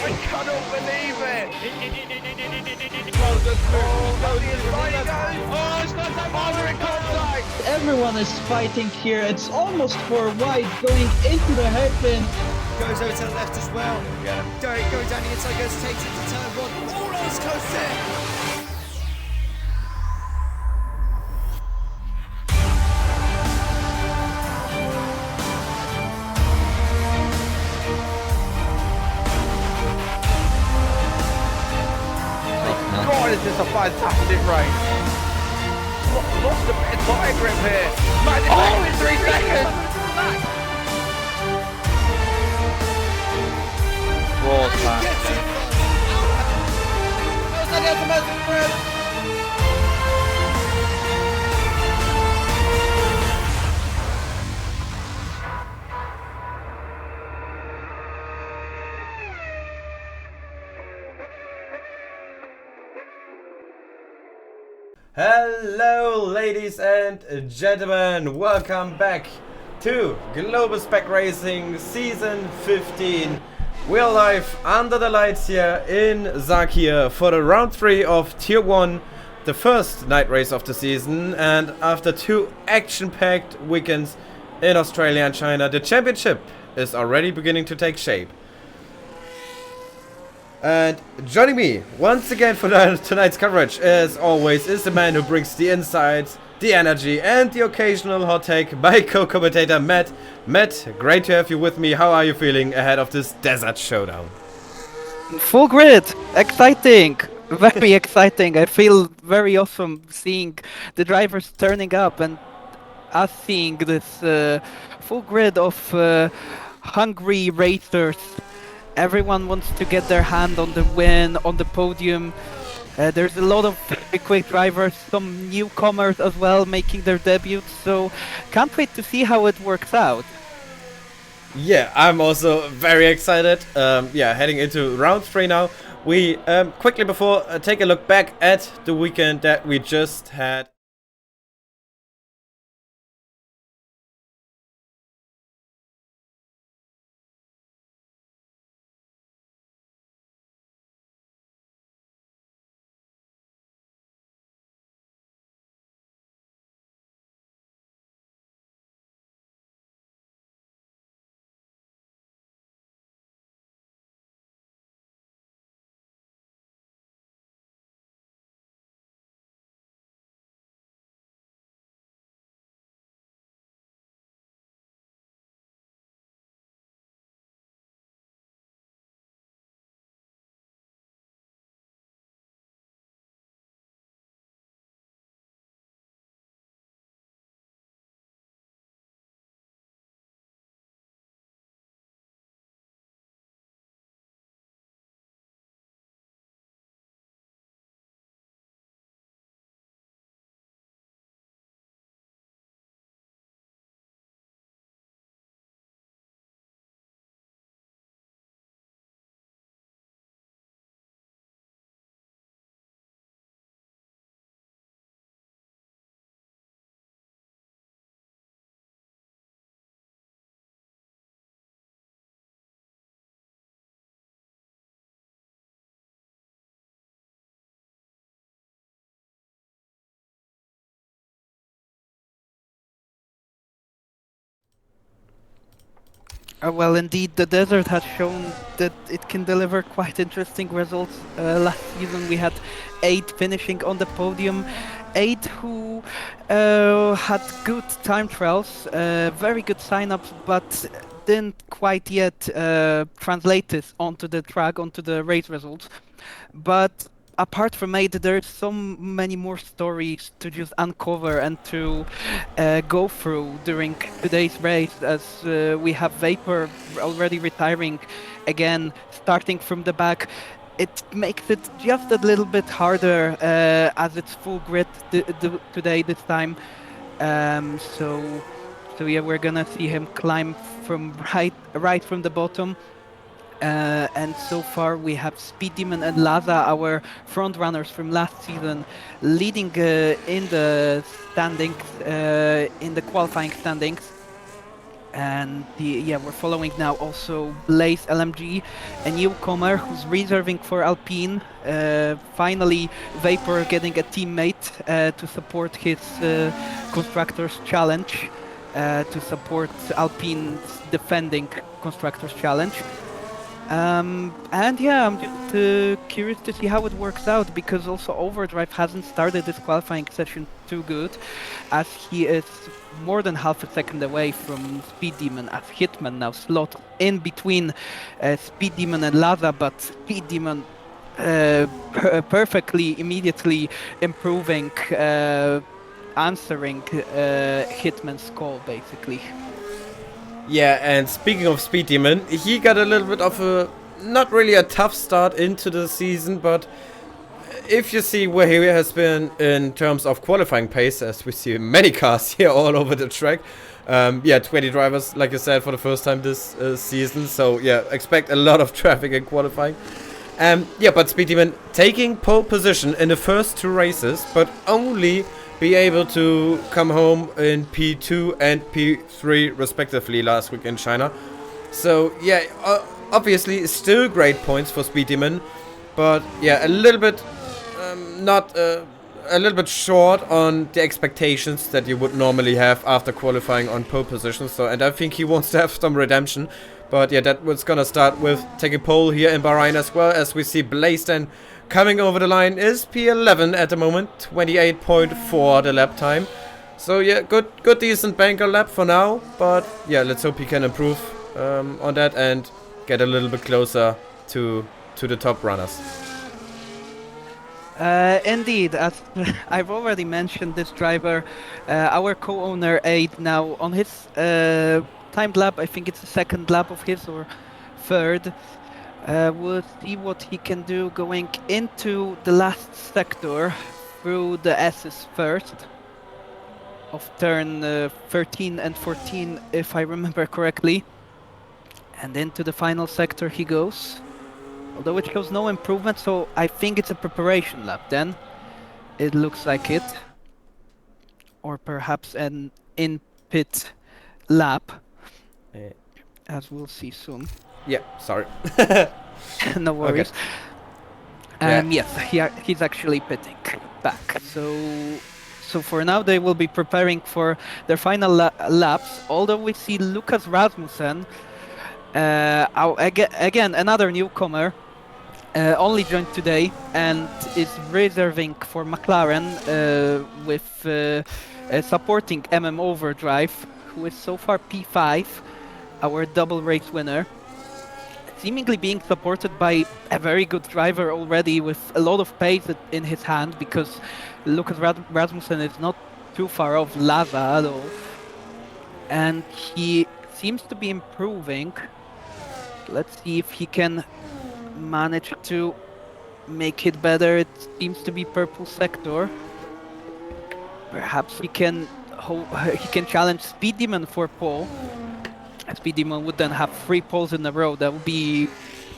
I cannot believe it. Oh, it's not that Under contact. Everyone is fighting here. It's almost for white going into the hairpin. Goes over to the left as well. Derek going down the inside, goes takes it to turn one. Almost close there. God, is this a fantastic race. Lost a bit of tire grip here. Man, it's in 3 seconds. Roars back. Gets it. Hello ladies and gentlemen, welcome back to Global Spec Racing Season 15. We're live under the lights here in Zakia for the round 3 of Tier 1, the first night race of the season, and after 2 action-packed weekends in Australia and China, the championship is already beginning to take shape. And joining me once again for tonight's coverage, as always, is the man who brings the insights, the energy, and the occasional hot take, my co-commentator Matt. Matt, great to have you with me. How are you feeling ahead of this desert showdown? Full grid! Exciting! Very exciting. I feel very awesome seeing the drivers turning up and us seeing this full grid of hungry racers. Everyone wants to get their hand on the win, on the podium. There's a lot of very quick drivers, some newcomers as well making their debuts, so can't wait to see how it works out. Yeah, I'm also very excited. Heading into round 3 now. We quickly before take a look back at the weekend that we just had. Well, indeed, the desert has shown that it can deliver quite interesting results. Last season we had 8 finishing on the podium, 8 who had good time trials, very good sign-ups, but didn't quite yet translate this onto the track, onto the race results. But apart from 8, there's so many more stories to just uncover and to go through during today's race, as we have Vapor already retiring again, starting from the back. It makes it just a little bit harder as it's full grid today this time. So yeah, we're gonna see him climb from right from the bottom. And so far we have Speed Demon and Laza, our front runners from last season, leading in the standings, in the qualifying standings. And we're following now also Blaze LMG, a newcomer who's reserving for Alpine. Finally, Vapor getting a teammate to support his Constructors Challenge, to support Alpine's defending Constructors Challenge. And yeah, I'm just curious to see how it works out, because also Overdrive hasn't started this qualifying session too good, as he is more than half a second away from Speed Demon, as Hitman now slot in between Speed Demon and Laza, but Speed Demon perfectly, immediately improving, answering Hitman's call, basically. Yeah, and speaking of Speed Demon, he got a little bit of a, not really a tough start into the season, but if you see where he has been in terms of qualifying pace, as we see many cars here all over the track, 20 drivers, like I said, for the first time this season, so yeah, expect a lot of traffic in qualifying. But Speed Demon taking pole position in the first 2 races, but only be able to come home in P2 and P3 respectively last week in China. So yeah, obviously still great points for Speed Demon, but yeah, a little bit a little bit short on the expectations that you would normally have after qualifying on pole position. So, and I think he wants to have some redemption. But yeah, that was gonna start with taking pole here in Bahrain, as well as we see Blaze then coming over the line is P11 at the moment, 28.4 the lap time. So yeah, good decent banker lap for now. But yeah, let's hope he can improve on that and get a little bit closer to the top runners. Indeed, as I've already mentioned, this driver, our co-owner Aid, now on his timed lap, I think it's the second lap of his or third. We'll see what he can do going into the last sector through the S's first of turn 13 and 14, if I remember correctly. And into the final sector he goes. Although it shows no improvement, so I think it's a preparation lap then. It looks like it. Or perhaps an in-pit lap. As we'll see soon. Yeah, sorry. No worries. Okay. Yes, he's actually pitting back. So for now they will be preparing for their final laps. Although we see Lucas Rasmussen, again another newcomer, only joined today and is reserving for McLaren with supporting Overdrive, who is so far P5, our double race winner. Seemingly being supported by a very good driver already, with a lot of pace in his hand, because Lucas Rasmussen is not too far off Laza at all. And he seems to be improving. Let's see if he can manage to make it better. It seems to be purple sector. Perhaps he can challenge Speed Demon for pole. Speed Demon would then have 3 poles in a row. That would be,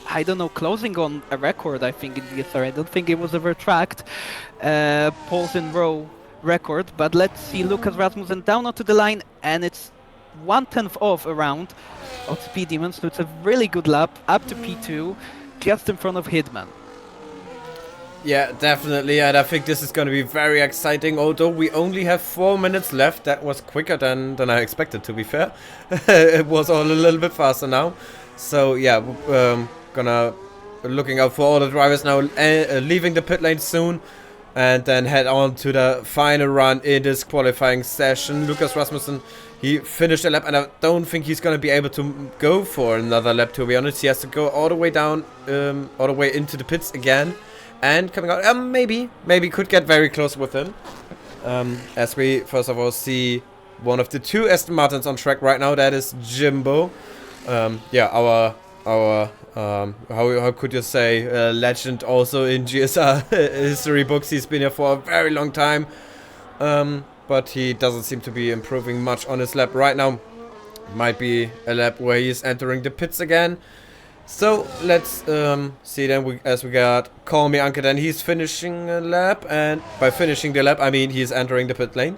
I don't know, closing on a record, I think, in GSR. I don't think it was ever tracked. Poles in row record. But let's see Lucas Rasmussen down onto the line, and it's 1/10 off around of Speed Demon, so it's a really good lap up to P2, just in front of Hitman. Yeah, definitely, and I think this is going to be very exciting, although we only have 4 minutes left. That was quicker than I expected, to be fair. It was all a little bit faster now. So yeah, looking out for all the drivers now, leaving the pit lane soon, and then head on to the final run in this qualifying session. Lucas Rasmussen, he finished a lap, and I don't think he's going to be able to go for another lap, to be honest. He has to go all the way down, all the way into the pits again. And coming out, maybe could get very close with him. As we first of all see one of the 2 Aston Martins on track right now. That is Jimbo. Our how could you say, legend also in GSR history books. He's been here for a very long time. But he doesn't seem to be improving much on his lap right now. Might be a lap where he's entering the pits again. So let's see then, as we got Call Me Anke, then he's finishing a lap, and by finishing the lap I mean he's entering the pit lane.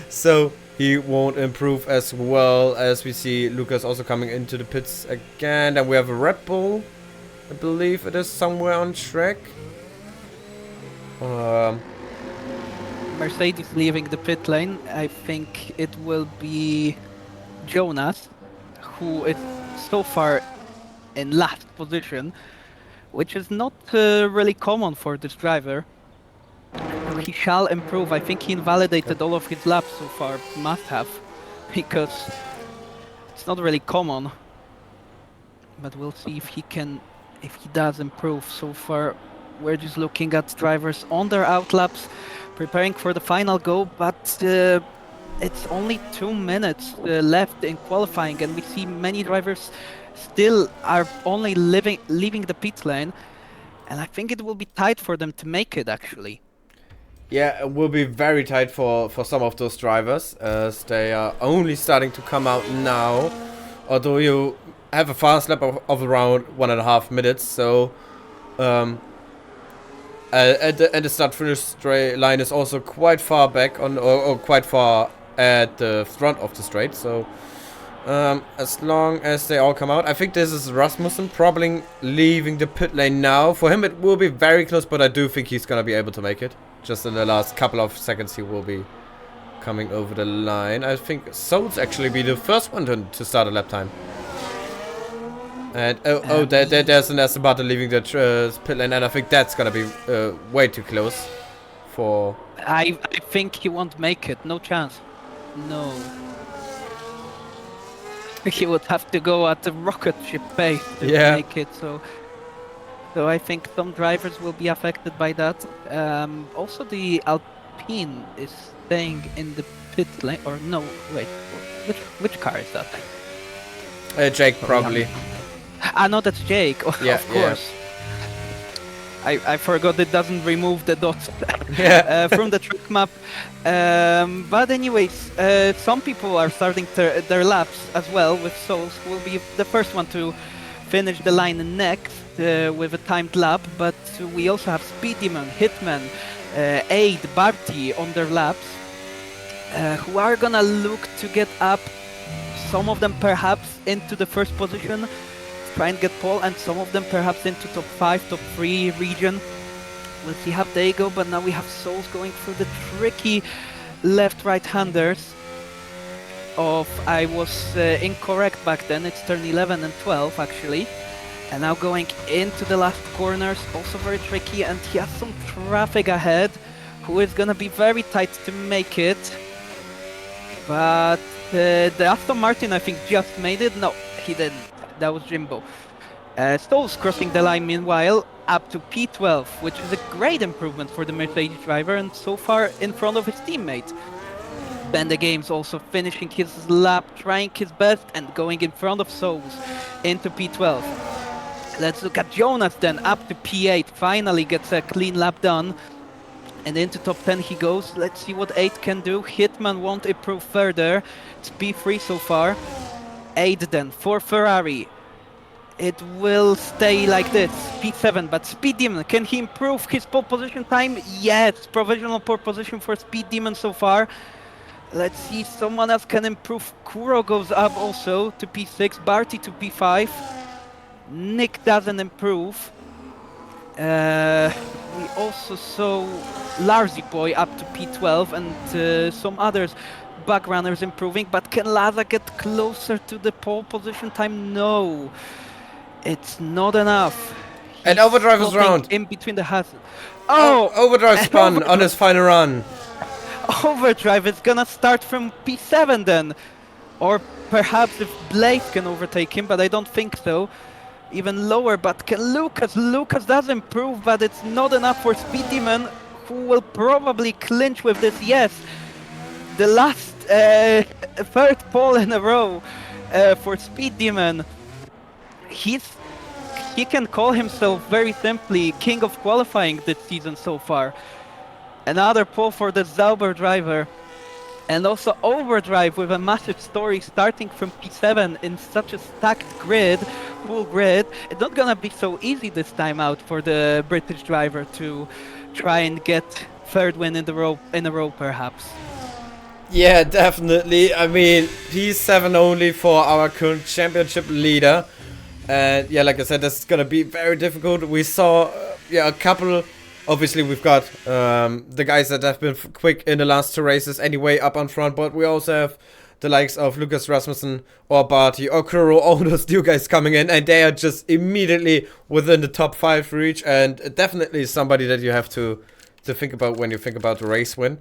So he won't improve as well, as we see Lucas also coming into the pits again. And we have a Red Bull, I believe it is, somewhere on track. Mercedes leaving the pit lane. I think it will be Jonas, who is so far in last position, which is not really common for this driver. He shall improve. I think he invalidated all of his laps so far. Must have, because it's not really common. But we'll see if he can, if he does improve. So far, we're just looking at drivers on their outlaps, preparing for the final go. But it's only 2 minutes left in qualifying, and we see many drivers still are only leaving the pit lane. And I think it will be tight for them to make it, actually. Yeah, it will be very tight for some of those drivers, as they are only starting to come out now. Although you have a fast lap of around 1.5 minutes, so and the start-finish straight line is also quite far back on, or quite far at the front of the straight. So as long as they all come out, I think this is Rasmussen probably leaving the pit lane now. For him, it will be very close, but I do think he's gonna be able to make it. Just in the last couple of seconds, he will be coming over the line. I think Souls actually be the first one to start a lap time. And there's an Aston Martin leaving the pit lane, and I think that's gonna be way too close for. I think he won't make it. No chance. No. He would have to go at the rocket ship pace to make it. So I think some drivers will be affected by that. Also, the Alpine is staying in the pit lane. Or no, wait, which car is that? Jake probably. Ah, no, that's Jake. Yeah, of course. Yeah. I forgot it doesn't remove the dots from the track map. But anyways, some people are starting their laps as well, with Souls, who will be the first one to finish the line next with a timed lap. But we also have Speed Demon, Hitman, Aid, Barty on their laps, who are gonna look to get up. Some of them perhaps into the first position, try and get pole, and some of them perhaps into top 5, top 3 region. We'll see how they go, but now we have Souls going through the tricky left-right-handers of, I was incorrect back then, it's turn 11 and 12 actually. And now going into the last corners, also very tricky, and he has some traffic ahead, who is gonna be very tight to make it. But the Aston Martin, I think, just made it. No, he didn't. That was Jimbo. Souls crossing the line meanwhile, up to P12, which is a great improvement for the Mercedes driver, and so far in front of his teammate. Ben the Games also finishing his lap, trying his best, and going in front of Souls into P12. Let's look at Jonas then, up to P8, finally gets a clean lap done. And into top 10 he goes. Let's see what 8 can do. Hitman won't improve further. It's P3 so far. 8 then for Ferrari. It will stay like this. P7, but Speed Demon, can he improve his pole position time? Yes, provisional pole position for Speed Demon so far. Let's see, someone else can improve. Kuro goes up also to P6, Barty to P5. Nick doesn't improve. We also saw Larzy Boy up to P12 and some others backrunners improving, but can Laza get closer to the pole position time? No, it's not enough. And Overdrive is round. In between the hazard. Oh! Overdrive spun on his final run. Overdrive is gonna start from P7 then. Or perhaps if Blaze can overtake him, but I don't think so. Even lower, but can Lucas? Lucas does improve, but it's not enough for Speed Demon, who will probably clinch with this. Yes, the last third pole in a row for Speed Demon. He can call himself very simply king of qualifying this season so far. Another pole for the Zauber driver. And also Overdrive with a massive story starting from P7 in such a stacked grid, full grid. It's not gonna be so easy this time out for the British driver to try and get third win in a row perhaps. Yeah, definitely. I mean, P7 only for our current championship leader. And yeah, like I said, this is gonna be very difficult. We saw, yeah, a couple. Obviously, we've got the guys that have been quick in the last two races anyway up on front. But we also have the likes of Lucas Rasmussen or Barty or Kuro, all those new guys coming in. And they are just immediately within the top 5 reach. And definitely somebody that you have to think about when you think about the race win.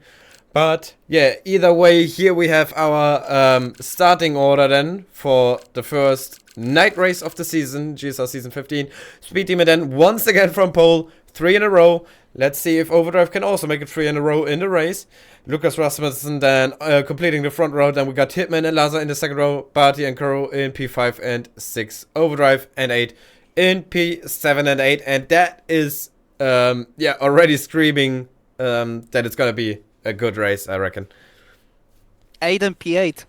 But yeah, either way, here we have our starting order then for the first night race of the season, GSR Season 15. Speed Demon then once again from pole, 3 in a row. Let's see if Overdrive can also make it 3 in a row in the race. Lucas Rasmussen then completing the front row. Then we got Hitman and Laza in the second row, Barty and Kuro in P5 and 6, Overdrive and 8 in P7 and 8. And that is, yeah, already screaming that it's gonna be a good race, I reckon. 8 and P8.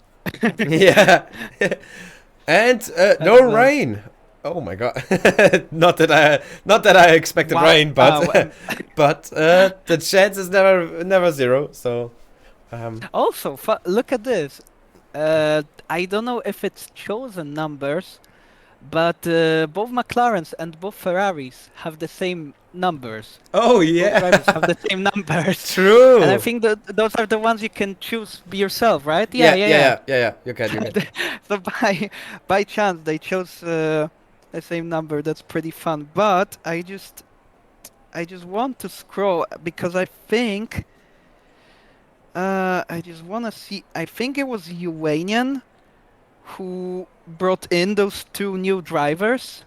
Yeah. And no rain. Oh my god. not that I expected rain, but but the chance is never zero. So Also, look at this. I don't know if it's chosen numbers, but both McLarens and both Ferraris have the same numbers. oh Both yeah. drivers have the same numbers. True. And I think that those are the ones you can choose yourself, right? Yeah. You can. So by chance they chose the same number. That's pretty fun. But I just want to scroll because I think I just want to see. I think it was Uanian who brought in those 2 new drivers.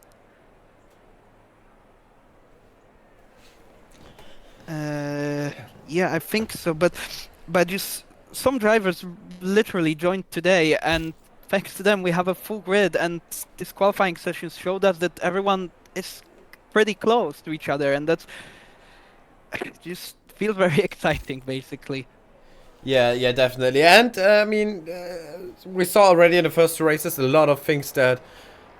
Yeah, I think so. But just some drivers literally joined today, and thanks to them, we have a full grid. And this qualifying session showed us that everyone is pretty close to each other, and that's just feels very exciting, basically. Yeah, definitely. And I mean, we saw already in the first 2 races a lot of things that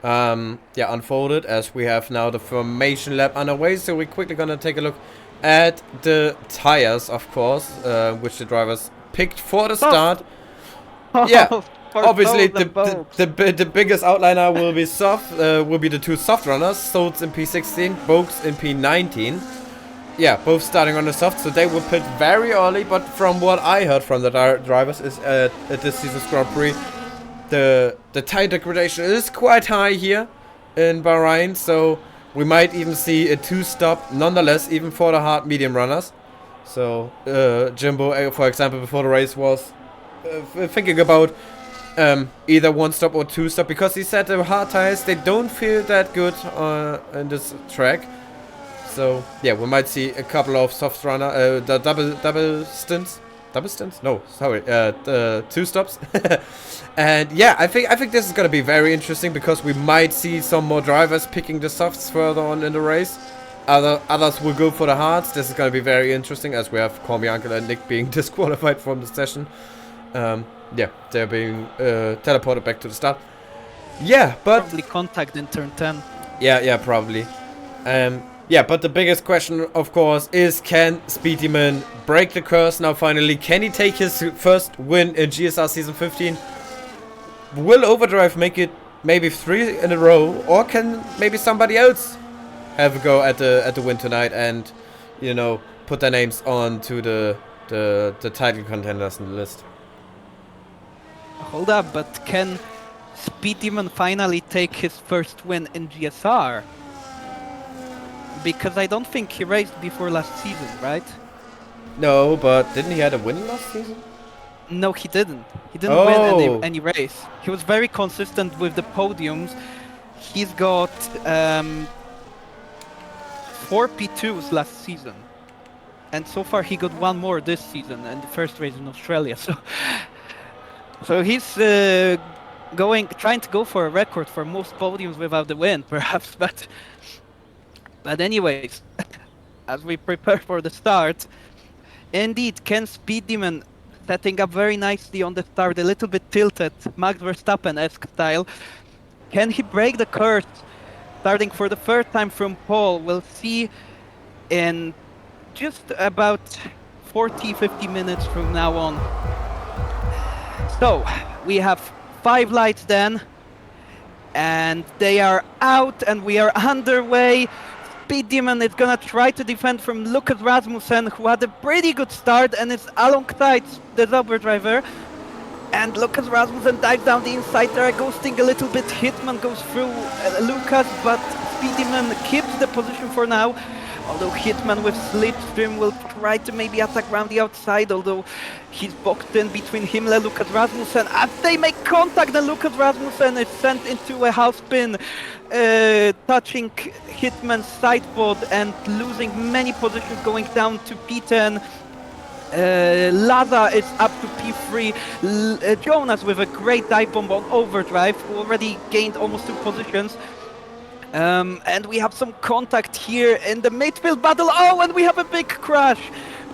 yeah, unfolded as we have now the formation lap underway. So we're quickly gonna take a look at the tires, of course, which the drivers picked for the start. Yeah, For obviously both the biggest outliner will be will be the 2 soft runners, Solz in P16, Boaks in P19. Yeah, both starting on the soft, so they will pit very early. But from what I heard from the drivers is at this season's Grand Prix, the tire degradation is quite high here in Bahrain, so we might even see a 2-stop nonetheless, even for the hard medium runners. So Jimbo, for example, before the race was thinking about either 1-stop or 2-stop, because he said the hard tires, they don't feel that good in this track. So yeah, we might see a couple of soft runner, the double stints. Double stints? No, sorry, 2 stops. And yeah, I think this is gonna be very interesting because we might see some more drivers picking the softs further on in the race. Others will go for the hards. This is gonna be very interesting as we have Corby Uncle and Nick being disqualified from the session. Yeah, they're being teleported back to the start. Yeah, but probably contact in turn 10. Yeah, probably. Yeah, but the biggest question, of course, is can Speed Demon break the curse now finally? Can he take his first win in GSR Season 15? Will Overdrive make it maybe 3 in a row? Or can maybe somebody else have a go at the win tonight and, you know, put their names on to the title contenders in the list? Hold up, but can Speed Demon finally take his first win in GSR? Because I don't think he raced before last season, right? No, but didn't he have a win last season? No, he didn't. He didn't win any race. He was very consistent with the podiums. He's got 4 P2s last season. And so far he got 1 more this season, and the first race in Australia. So he's trying to go for a record for most podiums without the win, perhaps. But anyways, as we prepare for the start, indeed, Ken Speed Demon setting up very nicely on the start, a little bit tilted, Max Verstappen-esque style. Can he break the curse? Starting for the first time from pole, we'll see in just about 40-50 minutes from now on. So, we have 5 lights then, and they are out, and we are underway. Speed Demon is gonna try to defend from Lucas Rasmussen, who had a pretty good start and is alongside the Zauber driver. And Lucas Rasmussen dives down the inside there, ghosting a little bit. Hitman goes through Lucas, but Speed Demon keeps the position for now. Although Hitman with Slipstream will try to maybe attack around the outside, although he's boxed in between him and Lucas Rasmussen. As they make contact, and Lucas Rasmussen is sent into a house spin, touching Hitman's sideboard and losing many positions, going down to P10. Laza is up to P3. Jonas with a great dive bomb on overdrive, who already gained almost 2 positions. And we have some contact here in the midfield battle. Oh, and we have a big crash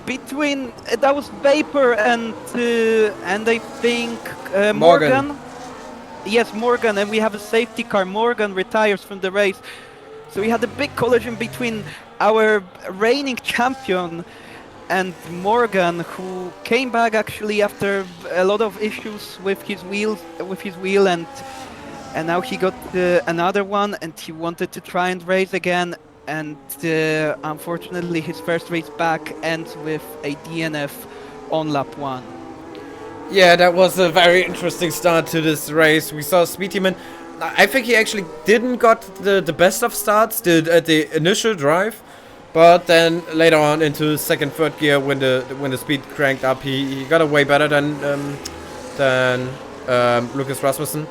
between that was Vapor and I think Morgan. Yes, Morgan, and we have a safety car. Morgan retires from the race. So we had a big collision between our reigning champion and Morgan, who came back actually after a lot of issues with his wheel, and now he got another one, and he wanted to try and race again, and unfortunately his first race back ends with a DNF on lap 1. Yeah, that was a very interesting start to this race. We saw Speedyman. I think he actually didn't got the best of starts at the initial drive, but then later on into second, third gear, when the speed cranked up, he got away better than Lucas Rasmussen.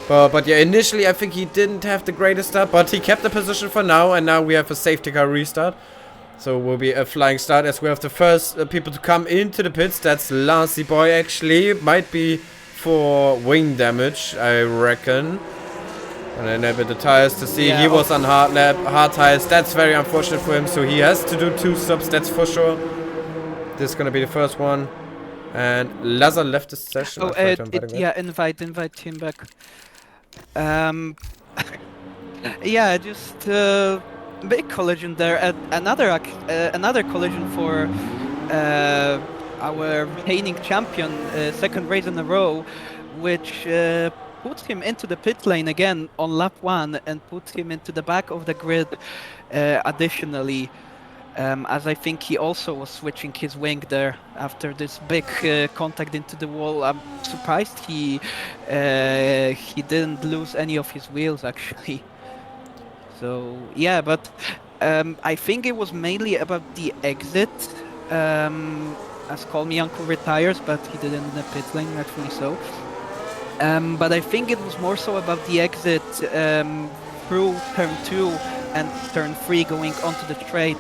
But yeah, initially I think he didn't have the greatest start, but he kept the position for now, and now we have a safety car restart. So it will be a flying start as we have the first people to come into the pits. That's Lancy Boy actually. Might be for wing damage, I reckon. And then a bit the tires to see. Yeah, he was on hard tires. That's very unfortunate for him. So he has to do 2 stops, that's for sure. This is going to be the first one. And Lazar left the session. Oh, invite him back. Yeah, just big collision there. Another collision for our reigning champion, second race in a row, which puts him into the pit lane again on lap 1 and puts him into the back of the grid additionally. As I think he also was switching his wing there after this big contact into the wall. I'm surprised he didn't lose any of his wheels actually. So yeah, but I think it was mainly about the exit. As Call Me Uncle retires, but he didn't in the pit lane, rightfully so. But I think it was more so about the exit through turn 2 and turn 3 going onto the straight.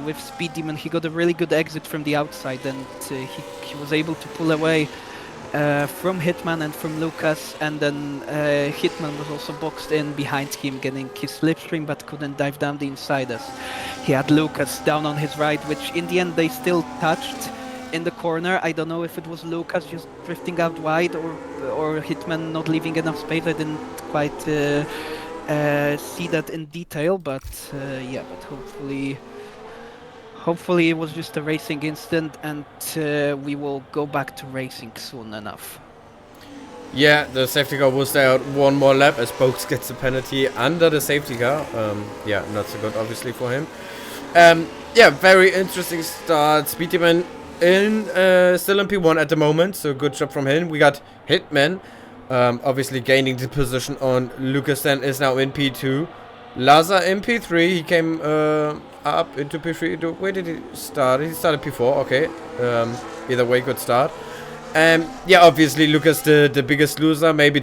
With Speed Demon, he got a really good exit from the outside, and he was able to pull away from Hitman and from Lucas, and then Hitman was also boxed in behind him, getting his slipstream, but couldn't dive down the inside as he had Lucas down on his right, which in the end they still touched in the corner. I don't know if it was Lucas just drifting out wide or Hitman not leaving enough space. I didn't quite see that in detail, but yeah, but hopefully it was just a racing incident, and we will go back to racing soon enough. Yeah, the safety car will stay out 1 more lap as Boaks gets a penalty under the safety car. Yeah, not so good obviously for him. Yeah, very interesting start. Speedyman still in P1 at the moment, so good job from him. We got Hitman, obviously gaining the position on Lucas, then is now in P2. Laza in P3, he came up into P3. Where did he start? He started P4, okay. Either way, good start. Yeah, obviously Lucas the biggest loser, maybe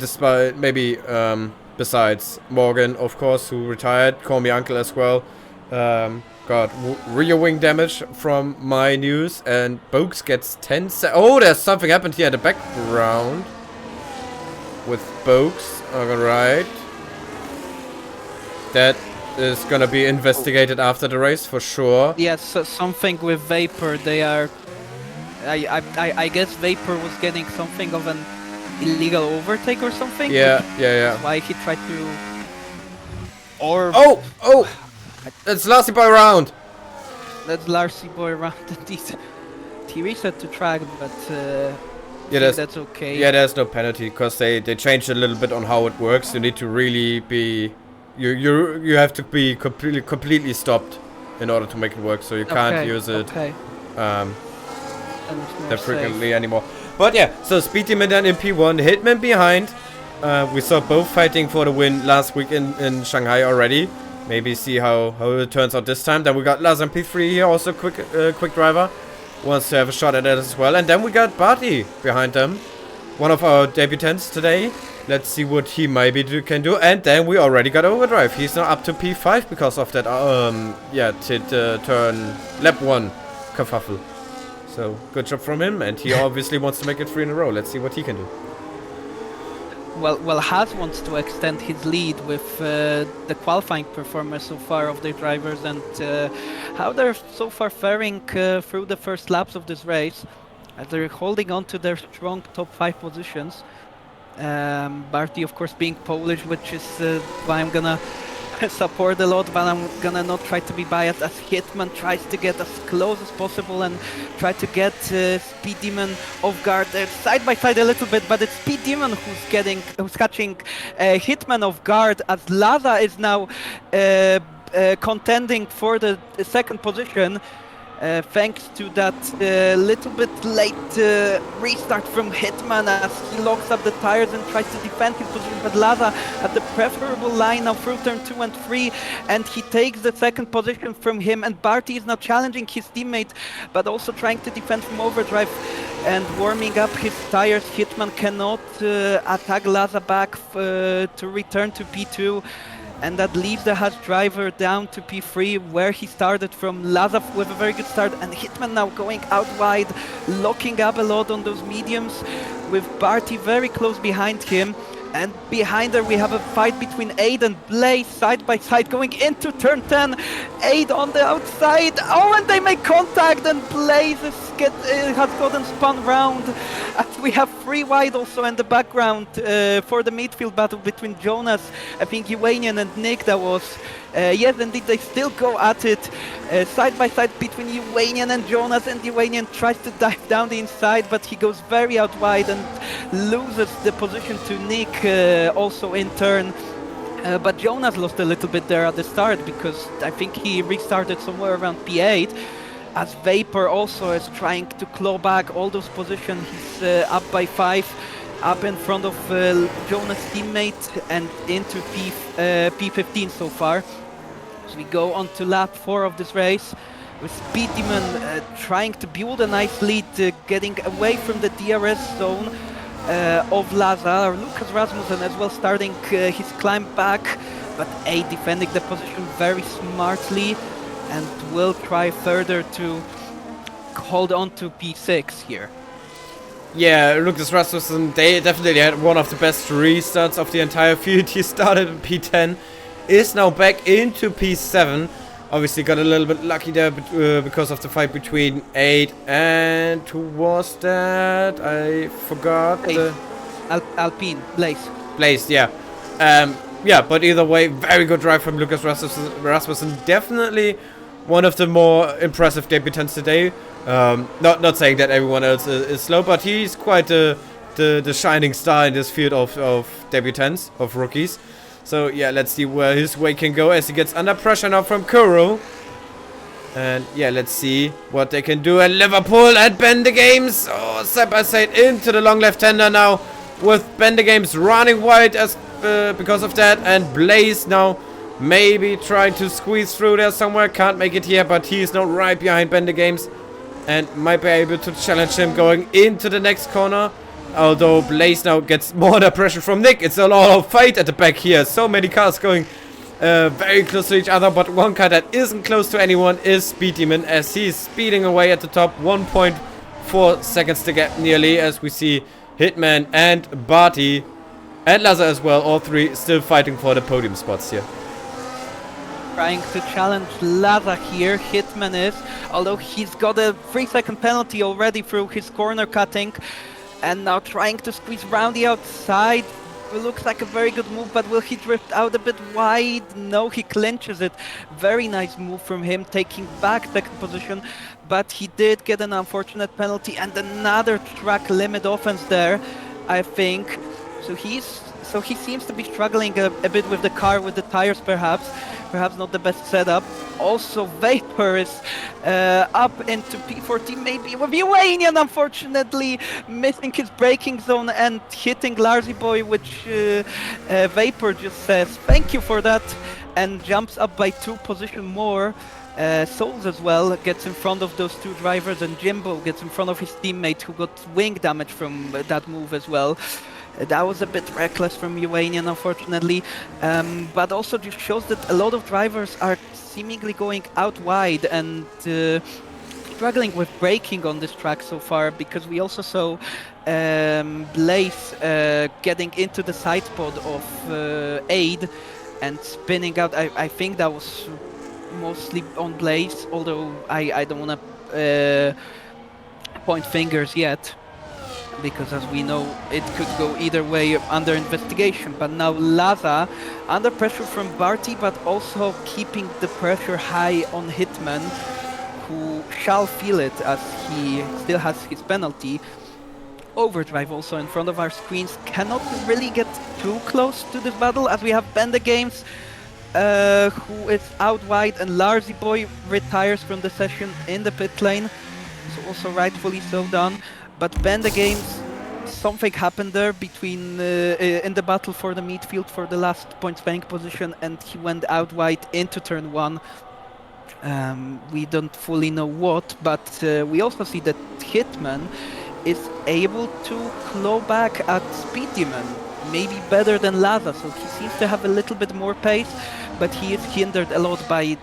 besides Morgan, of course, who retired. Call Me Uncle as well. Got rear wing damage from my news, and Boaks gets 10 Oh, there's something happened here in the background with Boaks. Alright. That is gonna be investigated after the race for sure. Yes, something with Vapor. They are. I guess Vapor was getting something of an illegal overtake or something. Yeah. That's why he tried to. Or. Oh! That's Lassie Boy round. That's Larcy Boy round indeed. He reset to track, but think that's okay. Yeah, there's no penalty because they changed a little bit on how it works. You need to really be, you have to be completely stopped in order to make it work. So you can't use it that frequently anymore. But yeah, so Speed Demon then in P1, Hitman behind. We saw both fighting for the win last week in Shanghai already. Maybe see how it turns out this time. Then we got Laz in P3 here, also quick driver. Wants to have a shot at it as well. And then we got Barty behind them. One of our debutants today. Let's see what he maybe can do. And then we already got Overdrive. He's now up to P5 because of that, turn lap 1 kerfuffle. So, good job from him. And he obviously wants to make it 3 in a row. Let's see what he can do. Well, Haas wants to extend his lead with the qualifying performance so far of their drivers and how they're so far faring through the first laps of this race. As they're holding on to their strong top 5 positions. Barty, of course, being Polish, which is why I'm gonna support a lot, but I'm gonna not try to be biased as Hitman tries to get as close as possible and try to get Speed Demon off guard. They're side by side a little bit, but it's Speed Demon who's catching Hitman off guard as Laza is now contending for the second position. Thanks to that little bit late restart from Hitman as he locks up the tires and tries to defend his position, but Laza at the preferable line now through turn 2 and 3, and he takes the second position from him, and Barty is now challenging his teammate but also trying to defend from Overdrive and warming up his tires. Hitman cannot attack Laza back to return to P2. And that leaves the Haas driver down to P3 where he started from. Laza with a very good start, and Hitman now going out wide, locking up a lot on those mediums with Barty very close behind him. And behind her we have a fight between Aid and Blaze side by side going into turn 10. Aid on the outside. Oh, and they make contact, and Blaze has gotten spun round. As we have 3 wide also in the background for the midfield battle between Jonas, I think Uwanian and Nick that was. Yes, indeed, they still go at it side by side between Uwanian and Jonas, and Uwanian tries to dive down the inside, but he goes very out wide and loses the position to Nick also in turn. But Jonas lost a little bit there at the start because I think he restarted somewhere around P8. As Vapor also is trying to claw back all those positions. He's up by 5. Up in front of Jonas' teammate and into P15 so far. So we go on to lap 4 of this race with Speed Demon trying to build a nice lead, getting away from the DRS zone of Laza. Lucas Rasmussen as well starting his climb back, but A defending the position very smartly and will try further to hold on to P6 here. Yeah, Lucas Rasmussen, they definitely had one of the best restarts of the entire field. He started in P10, is now back into P7. Obviously got a little bit lucky there because of the fight between 8 and who was that? I forgot. Alpine, Blaze. Blaze, yeah. Yeah, but either way, very good drive from Lucas Rasmussen. Definitely one of the more impressive debutants today. Not saying that everyone else is slow, but he's quite the shining star in this field of debutants, of rookies. So yeah, let's see where his way can go as he gets under pressure now from Kuro. And yeah, let's see what they can do. And Liverpool and Bender Games, oh, side by side into the long left-hander now, with Bender Games running wide as because of that, and Blaze now maybe trying to squeeze through there somewhere. Can't make it here, but he is now right behind Bender Games and might be able to challenge him going into the next corner. Although Blaze now gets more under pressure from Nick. It's a lot of fight at the back here. So many cars going very close to each other, but one car that isn't close to anyone is Speed Demon as he's speeding away at the top. 1.4 seconds to get nearly, as we see Hitman and Barty and Laza as well, all 3 still fighting for the podium spots here. Trying to challenge Laza here, Hitman is, although he's got a 3-second penalty already through his corner cutting, and now trying to squeeze round the outside. looks like a very good move, but will he drift out a bit wide? No, he clinches it. Very nice move from him, taking back second position, but he did get an unfortunate penalty and another track limit offense there, I think. So he seems to be struggling a bit with the car, with the tires perhaps not the best setup. Also, Vapor is up into P14, maybe with Uranian, unfortunately, missing his braking zone and hitting Larzy Boy, which Vapor just says, thank you for that, and jumps up by 2 positions more. Souls as well gets in front of those 2 drivers, and Jimbo gets in front of his teammate who got wing damage from that move as well. That was a bit reckless from Uranian, unfortunately, but also just shows that a lot of drivers are seemingly going out wide and struggling with braking on this track so far, because we also saw Blaze getting into the side pod of Aid and spinning out. I think that was mostly on Blaze, although I don't want to point fingers yet, because as we know it could go either way under investigation. But now Laza under pressure from Barty, but also keeping the pressure high on Hitman, who shall feel it as he still has his penalty. Overdrive also in front of our screens cannot really get too close to this battle, as we have Benda Games who is out wide, and Larzy Boy retires from the session in the pit lane, so also rightfully so done. But Benda Games, something happened there between in the battle for the midfield for the last points bank position, and he went out wide into turn 1. We don't fully know what, but we also see that Hitman is able to claw back at Speed Demon, maybe better than Laza, so he seems to have a little bit more pace, but he is hindered a lot by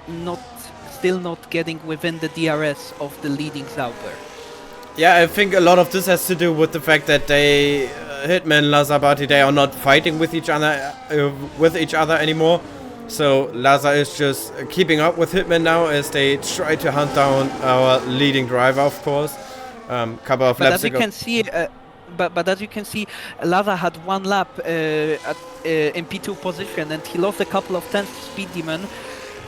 still not getting within the DRS of the leading Zauber. Yeah, I think a lot of this has to do with the fact that they, Hitman, Lazabati, they are not fighting with each other anymore. So Laza is just keeping up with Hitman now as they try to hunt down our leading driver, of course. Couple of laps ago. But as you can see, Laza had 1 lap in P2 position, and he lost a couple of tenths to Speed Demon.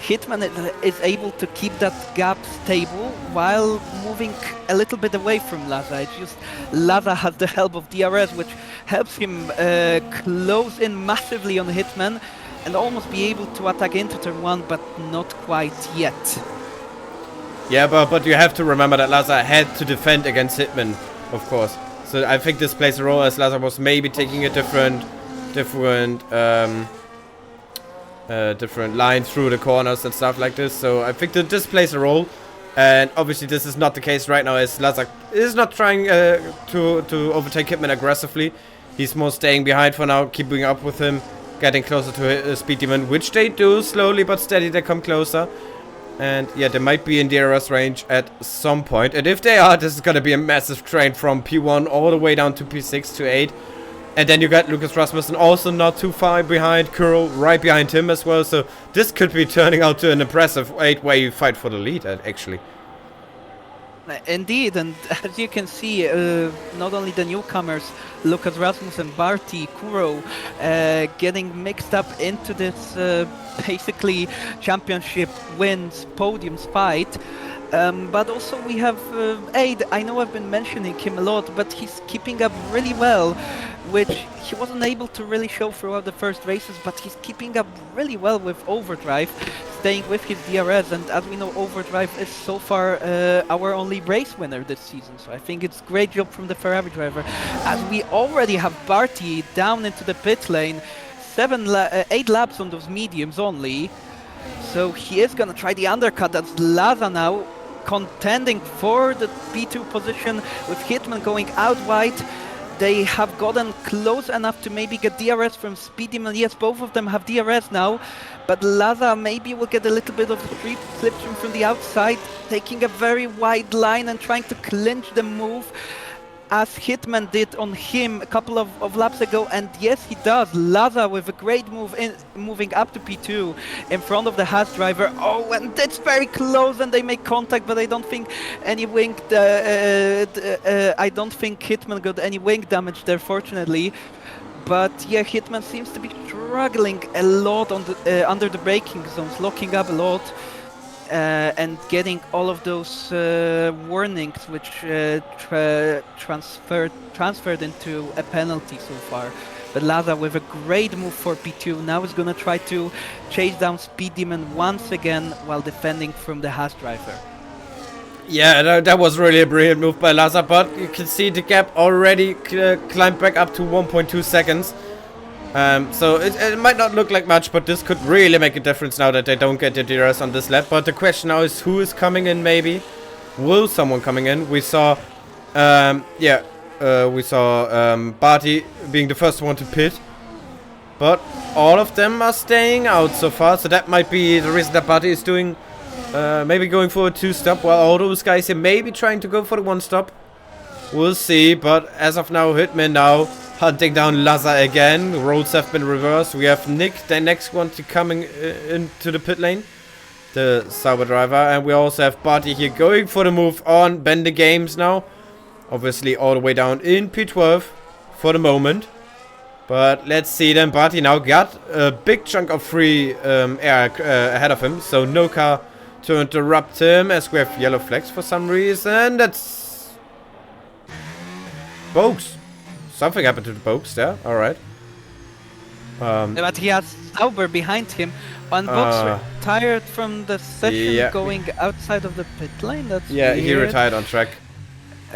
Hitman is able to keep that gap stable while moving a little bit away from Laza. It's just Laza has the help of DRS, which helps him close in massively on Hitman and almost be able to attack into turn 1, but not quite yet. Yeah, but you have to remember that Laza had to defend against Hitman, of course. So I think this plays a role, as Laza was maybe taking a different line through the corners and stuff like this. So I think that this plays a role, and obviously this is not the case right now, as Laza is not trying to overtake Hitman aggressively. He's more staying behind for now, keeping up with him, getting closer to Speed Demon, which they do slowly but steady. They come closer, and yeah, they might be in DRS range at some point. And if they are, this is gonna be a massive train from P1 all the way down to P6 to 8. And then you got Lucas Rasmussen also not too far behind, Kuro right behind him as well. So this could be turning out to an impressive 8-way fight for the lead, actually. Indeed, and as you can see, not only the newcomers, Lucas Rasmussen, Barty, Kuro, getting mixed up into this basically championship wins, podiums fight. But also we have Aid. I know I've been mentioning him a lot, but he's keeping up really well, which he wasn't able to really show throughout the first races, but he's keeping up really well with Overdrive, staying with his DRS, and as we know, Overdrive is so far our only race winner this season, so I think it's great job from the Ferrari driver. As we already have Barty down into the pit lane, 8 laps on those mediums only, so he is gonna try the undercut. That's Laza now contending for the P2 position with Hitman going out wide. They have gotten close enough to maybe get DRS from Speed Demon. Yes, both of them have DRS now, but Laza maybe will get a little bit of slipstream from the outside, taking a very wide line and trying to clinch the move, as Hitman did on him a couple of laps ago. And yes, he does. Laza with a great move in moving up to P2 in front of the Haas driver. Oh, and it's very close, and they make contact, but I don't think any wing I don't think Hitman got any wing damage there, fortunately. But yeah, Hitman seems to be struggling a lot on the under the braking zones, locking up a lot, and getting all of those warnings, which transferred into a penalty so far. But Laza with a great move for P2 now is gonna try to chase down Speed Demon once again while defending from the Haas driver. Yeah, that was really a brilliant move by Laza, but you can see the gap already climbed back up to 1.2 seconds. So it might not look like much, but this could really make a difference now that they don't get the DRS on this lap. But the question now is who is coming in maybe? Will someone coming in? We saw, Barty being the first one to pit. But all of them are staying out so far, so that might be the reason that Barty is doing... maybe going for a 2-stop, while all those guys here maybe trying to go for the 1-stop. We'll see, but as of now, Hitman now hunting down Laza again. Roles have been reversed. We have Nick, the next one to coming into the pit lane, the Sauber driver, and we also have Barty here going for the move on Bend the Games now. Obviously all the way down in P12 for the moment. But let's see then, Barty now got a big chunk of free air ahead of him, so no car to interrupt him as we have yellow flags for some reason. That's Bogues. Something happened to the Bogues there. Alright. But he has Sauber behind him. And Bogues retired from the session going outside of the pit lane. That's weird. He retired on track.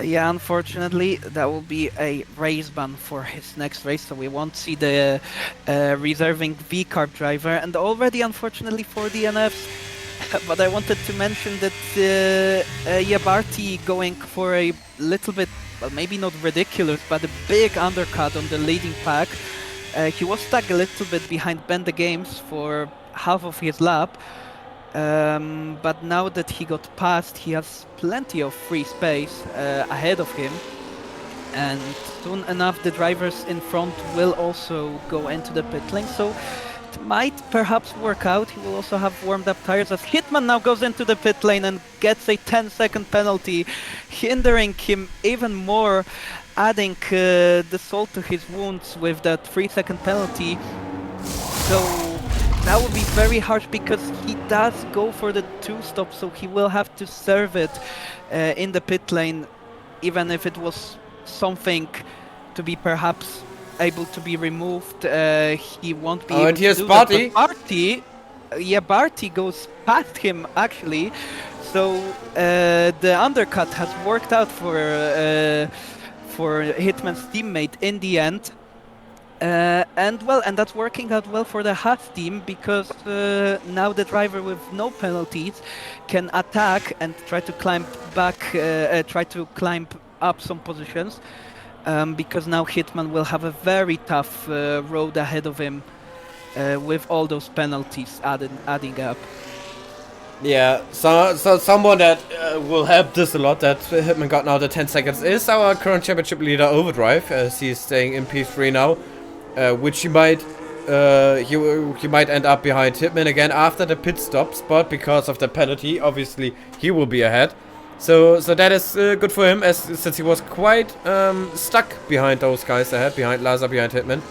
Yeah, unfortunately, that will be a race ban for his next race, so we won't see the reserving V-Carb driver. And already, unfortunately, for DNFs. But I wanted to mention that Barty going for a little bit, well, maybe not ridiculous, but a big undercut on the leading pack. He was stuck a little bit behind Bend the Games for half of his lap. But now that he got past, he has plenty of free space ahead of him. And soon enough, the drivers in front will also go into the pit lane. So might perhaps work out. He will also have warmed up tires as Hitman now goes into the pit lane and gets a 10-second penalty, hindering him even more, adding the salt to his wounds with that 3-second penalty. So that would be very harsh because he does go for the 2-stop, so he will have to serve it in the pit lane, even if it was something to be perhaps able to be removed. He won't be able to do Barty. That. Barty goes past him actually, so the undercut has worked out for Hitman's teammate in the end, and that's working out well for the Haas team because now the driver with no penalties can attack and try to climb back, try to climb up some positions. Because now Hitman will have a very tough road ahead of him with all those penalties adding up. Yeah, so someone that will help this a lot, that Hitman got now the 10 seconds, is our current championship leader Overdrive, as he's staying in P3 now, which he might end up behind Hitman again after the pit stops, but because of the penalty, obviously he will be ahead. So that is good for him, since he was quite stuck behind those guys ahead, behind Laza, behind Hitman.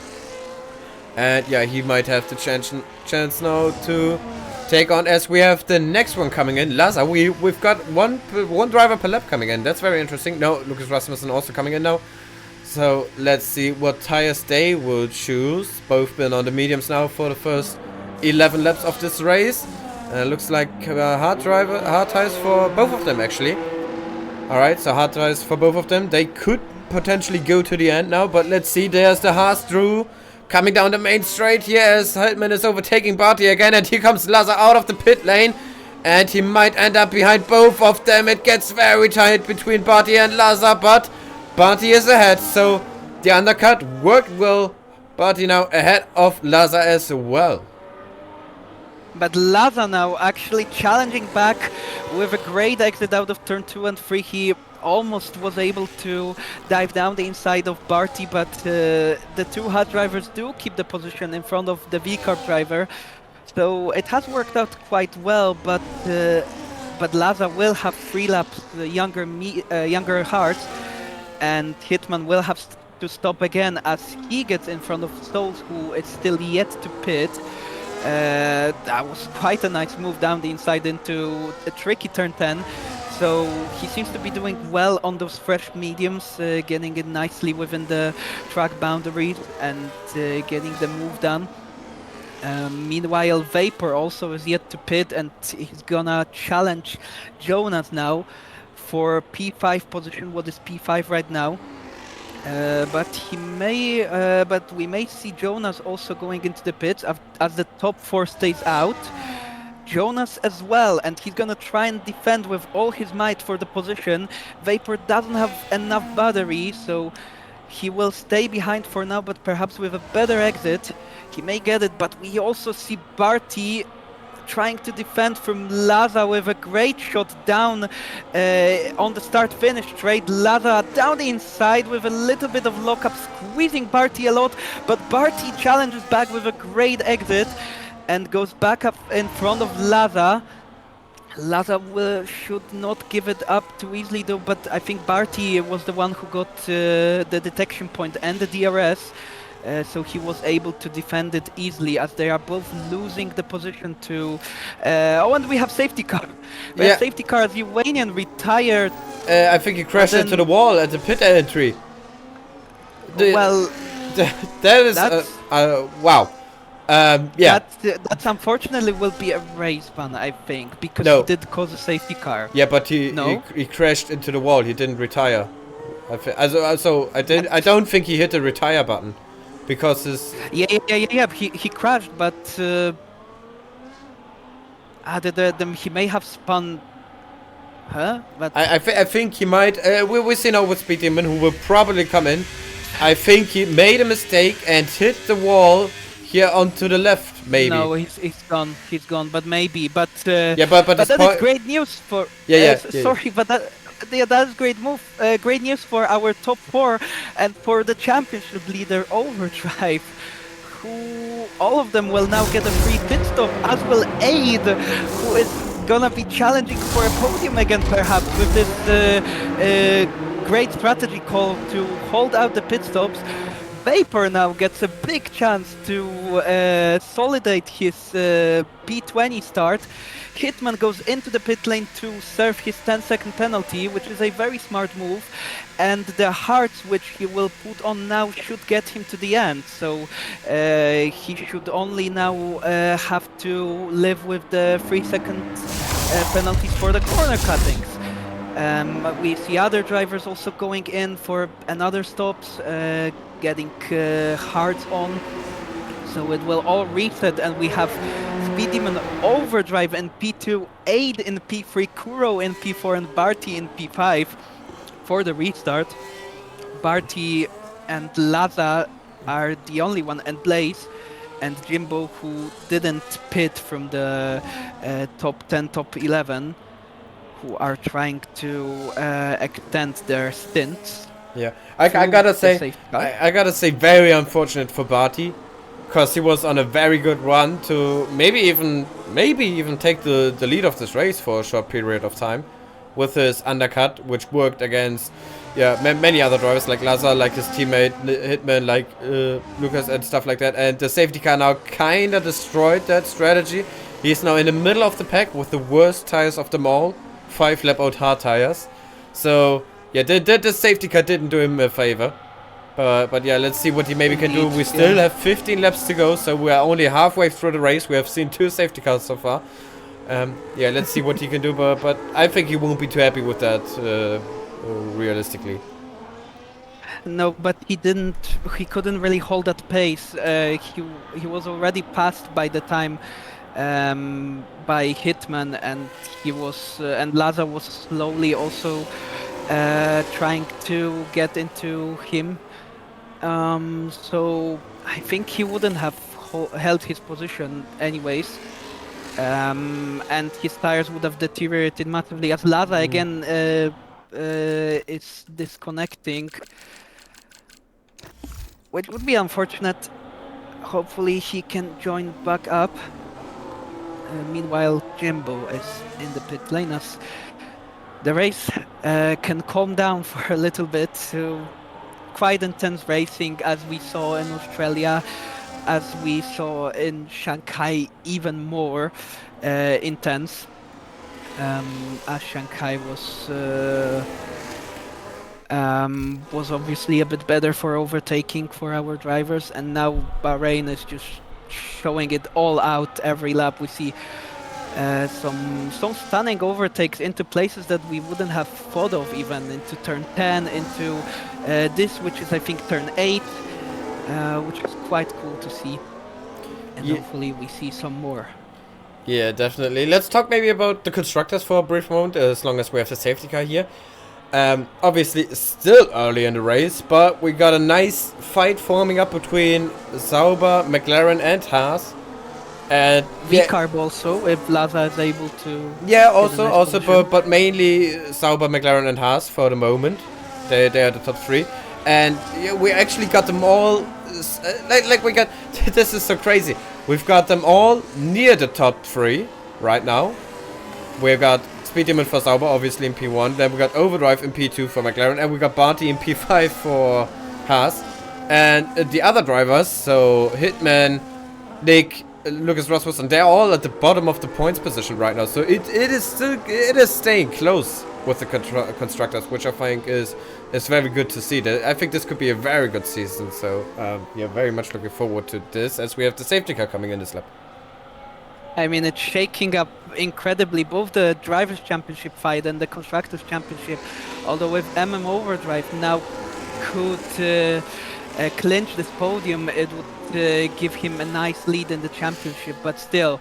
And yeah, he might have the chance now to take on, as we have the next one coming in. Laza, we've got one driver per lap coming in. That's very interesting. No, Lucas Rasmussen also coming in now. So let's see what tires they will choose. Both been on the mediums now for the first 11 laps of this race. Looks like hard tires for both of them actually. Alright, so hard tires for both of them. They could potentially go to the end now, but let's see. There's the Haas Drew coming down the main straight here as Hitman is overtaking Barty again, and here comes Laza out of the pit lane, and he might end up behind both of them. It gets very tight between Barty and Laza, but Barty is ahead, so the undercut worked well. Barty now ahead of Laza as well. But Laza now actually challenging back with a great exit out of turn 2 and 3. He almost was able to dive down the inside of Barty, but the two hard drivers do keep the position in front of the V-Carb driver. So it has worked out quite well, but Laza will have 3 laps younger hearts, and Hitman will have to stop again as he gets in front of Stoles, who is still yet to pit. That was quite a nice move down the inside into a tricky turn 10. So he seems to be doing well on those fresh mediums, getting it nicely within the track boundary and getting the move done. Meanwhile, Vapor also is yet to pit, and he's gonna challenge Jonas now for P5 position. What is P5 right now? But we may see Jonas also going into the pits as the top 4 stays out. Jonas as well, and he's gonna try and defend with all his might for the position. Vapor doesn't have enough battery, so he will stay behind for now, but perhaps with a better exit, he may get it. But we also see Barty trying to defend from Laza with a great shot down on the start-finish trade. Laza down the inside with a little bit of lockup, squeezing Barty a lot, but Barty challenges back with a great exit and goes back up in front of Laza. Laza should not give it up too easily though, but I think Barty was the one who got the detection point and the DRS. So he was able to defend it easily as they are both losing the position to... oh, and we have safety car. We have safety car as Uwanian retired. I think he crashed into the wall at the pit entry. Well... that is... wow. Yeah. That unfortunately will be a race ban, I think, because he did cause a safety car. Yeah, but he crashed into the wall. He didn't retire. I don't think he hit the retire button, because his... Yeah. He crashed, but he may have spun. Huh? But I think he might. We see now with Speed Demon, who will probably come in. I think he made a mistake and hit the wall. Here onto the left, maybe. No, he's gone. He's gone. But maybe. But yeah, but that is great news for. Sorry, but that is great move. Great news for our top 4 and for the championship leader Overdrive, who all of them will now get a free pit stop, as will Aid, who is gonna be challenging for a podium again, perhaps with this great strategy call to hold out the pit stops. Vapor now gets a big chance to solidate his P20 start. Hitman goes into the pit lane to serve his 10-second penalty, which is a very smart move, and the hearts which he will put on now should get him to the end, so he should only now have to live with the 3-second penalties for the corner cuttings. We see other drivers also going in for another stops, getting hearts on, so it will all reset, and we have Speed Demon Overdrive in P2, Aid in P3, Kuro in P4, and Barty in P5 for the restart. Barty and Laza are the only one, and Blaze and Jimbo, who didn't pit from the top 10, top 11, who are trying to extend their stints. Yeah, I gotta say, very unfortunate for Barty, because he was on a very good run to maybe even take the lead of this race for a short period of time, with his undercut, which worked against many other drivers like Laza, like his teammate Hitman, like Lucas and stuff like that. And the safety car now kinda destroyed that strategy. He's now in the middle of the pack with the worst tires of them all, 5 lap out hard tires. So yeah, the safety car didn't do him a favor. But yeah, let's see what he maybe can do. We still have 15 laps to go, so we are only halfway through the race. We have seen 2 safety cars so far. Yeah, let's see what he can do. But I think he won't be too happy with that, realistically. No, but he couldn't really hold that pace. He was already passed by the time by Hitman, and and Laza was slowly also trying to get into him. So I think he wouldn't have held his position anyways, and his tires would have deteriorated massively, as Laza again is disconnecting, which would be unfortunate. Hopefully he can join back up. Meanwhile, Jimbo is in the pit lane as the race can calm down for a little bit. So quite intense racing, as we saw in Australia, as we saw in Shanghai, even more intense. As Shanghai was obviously a bit better for overtaking for our drivers, and now Bahrain is just showing it all out every lap. We see some stunning overtakes into places that we wouldn't have thought of, even into turn 10, into this, which is I think turn 8, which is quite cool to see, and hopefully we see some more. Yeah, definitely. Let's talk maybe about the constructors for a brief moment, as long as we have the safety car here. Obviously, still early in the race, but we got a nice fight forming up between Sauber, McLaren, and Haas. And V-Carb also, if Laza is able to. Yeah, get a nice position. but mainly Sauber, McLaren, and Haas for the moment. They are the top 3, and yeah, we actually got them all. Like we got. This is so crazy. We've got them all near the top 3 right now. We've got Speed Demon for Sauber, obviously in P1. Then we got Overdrive in P2 for McLaren, and we got Barty in P5 for Haas. And the other drivers, so Hitman, Nick, Lucas Rasmussen, they're all at the bottom of the points position right now. So it is staying close with the constructors, which I think is very good to see. I think this could be a very good season. So yeah, very much looking forward to this, as we have the safety car coming in this lap. I mean, it's shaking up incredibly both the Drivers' Championship fight and the Constructors' Championship. Although if Overdrive now could clinch this podium, it would give him a nice lead in the championship. But still,